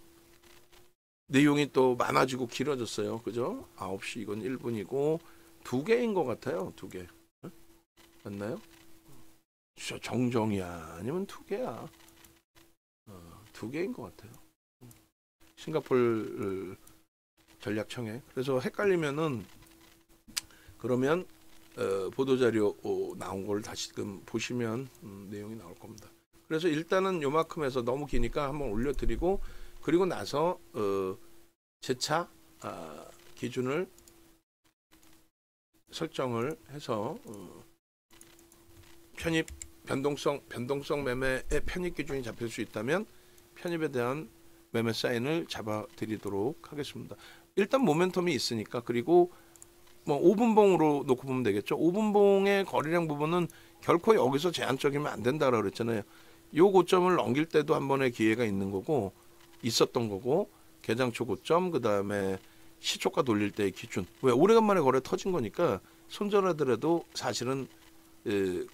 내용이 또 많아지고 길어졌어요. 그죠? 9시 이건 1분이고 두 개인 것 같아요. 두 개. 맞나요? 정정이야 아니면 두 개야. 두 개인 것 같아요. 싱가포르 전략청에. 그래서 헷갈리면은 그러면 보도자료 나온 걸 다시금 보시면 내용이 나올 겁니다. 그래서 일단은 요만큼 해서 너무 기니까 한번 올려드리고 그리고 나서 재차 기준을 설정을 해서 편입 변동성 매매의 편입 기준이 잡힐 수 있다면 편입에 대한 매매 사인을 잡아드리도록 하겠습니다. 일단 모멘텀이 있으니까 그리고 뭐 5분봉으로 놓고 보면 되겠죠. 5분봉의 거래량 부분은 결코 여기서 제한적이면 안 된다라고 그랬잖아요. 요 고점을 넘길 때도 한 번의 기회가 있는 거고 있었던 거고 개장 초 고점 그다음에 시초가 돌릴 때의 기준. 왜 오래간만에 거래 터진 거니까 손절하더라도 사실은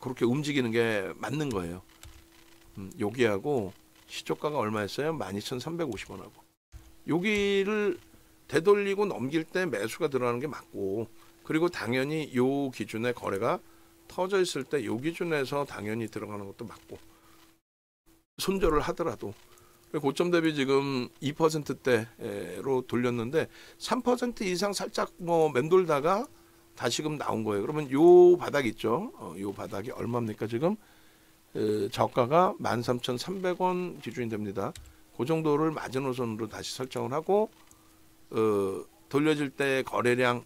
그렇게 움직이는 게 맞는 거예요. 여기하고 시초가가 얼마였어요? 12,350원하고 여기를 되돌리고 넘길 때 매수가 들어가는 게 맞고 그리고 당연히 요 기준에 거래가 터져 있을 때 요 기준에서 당연히 들어가는 것도 맞고 손절을 하더라도 고점 대비 지금 2%대로 돌렸는데 3% 이상 살짝 뭐 맴돌다가 다시금 나온 거예요. 그러면 요 바닥 있죠. 요 바닥이 얼마입니까 지금? 저가가 13,300원 기준이 됩니다. 그 정도를 마지노선으로 다시 설정을 하고 돌려질 때 거래량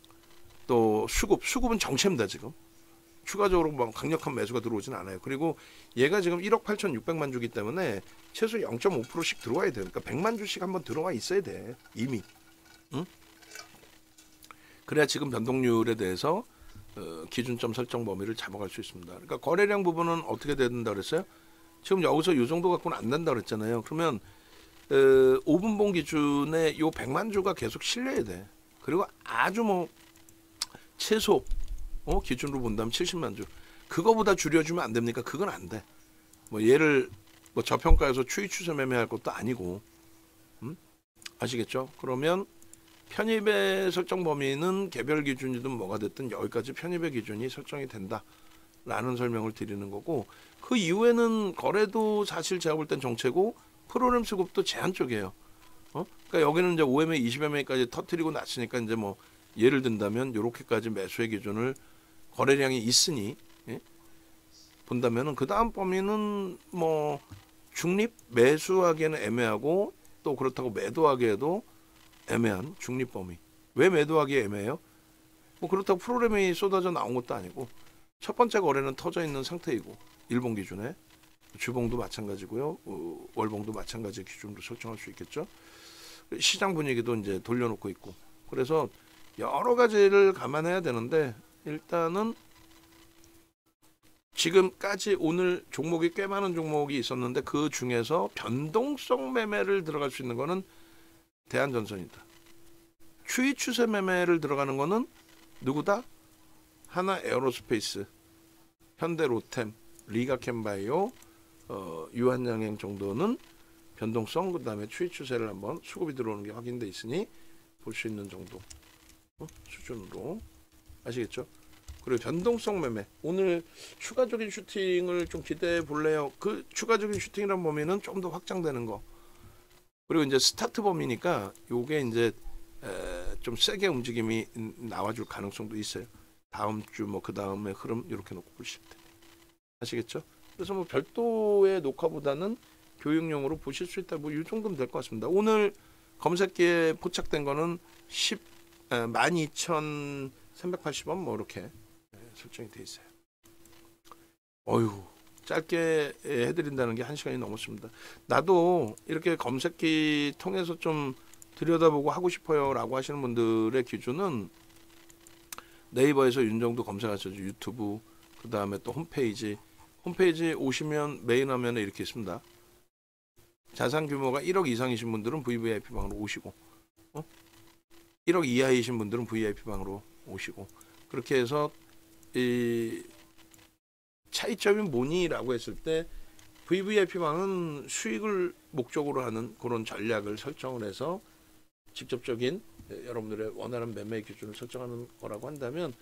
또 수급은 정체입니다 지금. 추가적으로 뭐 강력한 매수가 들어오진 않아요. 그리고 얘가 지금 1억 8,600만 주기 때문에 최소 0.5%씩 들어와야 돼요. 그러니까 100만 주씩 한번 들어와 있어야 돼 이미. 응? 그래야 지금 변동률에 대해서 기준점 설정 범위를 잡아갈 수 있습니다. 그러니까 거래량 부분은 어떻게 된다 그랬어요? 지금 여기서 이 정도 갖고는 안 된다 그랬잖아요. 그러면 5분봉 기준에 요 100만 주가 계속 실려야 돼. 그리고 아주 뭐 최소 기준으로 본다면 70만 주. 그거보다 줄여주면 안 됩니까? 그건 안 돼. 뭐 얘를 뭐 저평가해서 추이 추세 매매할 것도 아니고. 아시겠죠? 그러면 편입의 설정 범위는 개별 기준이든 뭐가 됐든 여기까지 편입의 기준이 설정이 된다라는 설명을 드리는 거고 그 이후에는 거래도 사실 제가 볼 땐 정체고 프로그램 수급도 제한적이에요. 그러니까 여기는 이제 5MA, 20MA까지 터트리고 났으니까 이제 뭐 예를 든다면 이렇게까지 매수의 기준을 거래량이 있으니 본다면은 그 다음 범위는 뭐 중립 매수하기에는 애매하고 또 그렇다고 매도하기에도 애매한 중립 범위. 왜 매도하기에 애매해요? 뭐 그렇다고 프로그램이 쏟아져 나온 것도 아니고 첫 번째 거래는 터져 있는 상태이고 일본 기준에 주봉도 마찬가지고요. 월봉도 마찬가지 기준으로 설정할 수 있겠죠. 시장 분위기도 이제 돌려놓고 있고 그래서 여러 가지를 감안해야 되는데 일단은 지금까지 오늘 종목이 꽤 많은 종목이 있었는데 그 중에서 변동성 매매를 들어갈 수 있는 거는 대한전선이다. 추이 추세 매매를 들어가는 거는 누구다? 하나 에어로스페이스, 현대로템, 리가캠바이오, 유한양행 정도는 변동성 그다음에 추이 추세를 한번 수급이 들어오는 게 확인돼 있으니 볼 수 있는 정도 수준으로 아시겠죠? 그리고 변동성 매매 오늘 추가적인 슈팅을 좀 기대해 볼래요. 그 추가적인 슈팅이란 범위는 좀 더 확장되는 거. 그리고 이제 스타트 범위니까 요게 이제 좀 세게 움직임이 나와줄 가능성도 있어요. 다음 주 뭐 그 다음에 흐름 이렇게 놓고 보실 때 아시겠죠? 그래서 뭐 별도의 녹화보다는 교육용으로 보실 수 있다. 뭐 이 정도면 될 것 같습니다. 오늘 검색기에 포착된 거는 12,380원 뭐 이렇게 설정이 돼 있어요. 어휴 짧게 해드린다는 게 1시간이 넘었습니다. 나도 이렇게 검색기 통해서 좀 들여다보고 하고 싶어요 라고 하시는 분들의 기준은 네이버에서 윤정도 검색하셔서 유튜브 그 다음에 또 홈페이지 오시면 메인 화면에 이렇게 있습니다. 자산 규모가 1억 이상이신 분들은 VVIP방으로 오시고 1억 이하이신 분들은 VIP방으로 오시고 그렇게 해서 이 차이점이 뭐니라고 했을 때 VVIP방은 수익을 목적으로 하는 그런 전략을 설정을 해서 직접적인 여러분들의 원하는 매매 기준을 설정하는 거라고 한다면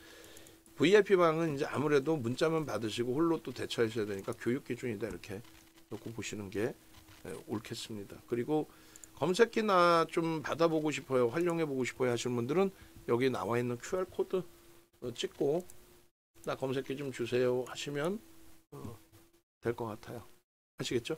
VIP방은 이제 아무래도 문자만 받으시고 홀로 또 대처하셔야 되니까 교육 기준이다 이렇게 놓고 보시는 게 옳겠습니다. 그리고 검색기나 좀 받아보고 싶어요, 활용해보고 싶어요 하시는 분들은 여기 나와 있는 QR코드 찍고 나 검색기 좀 주세요 하시면 될 것 같아요. 아시겠죠?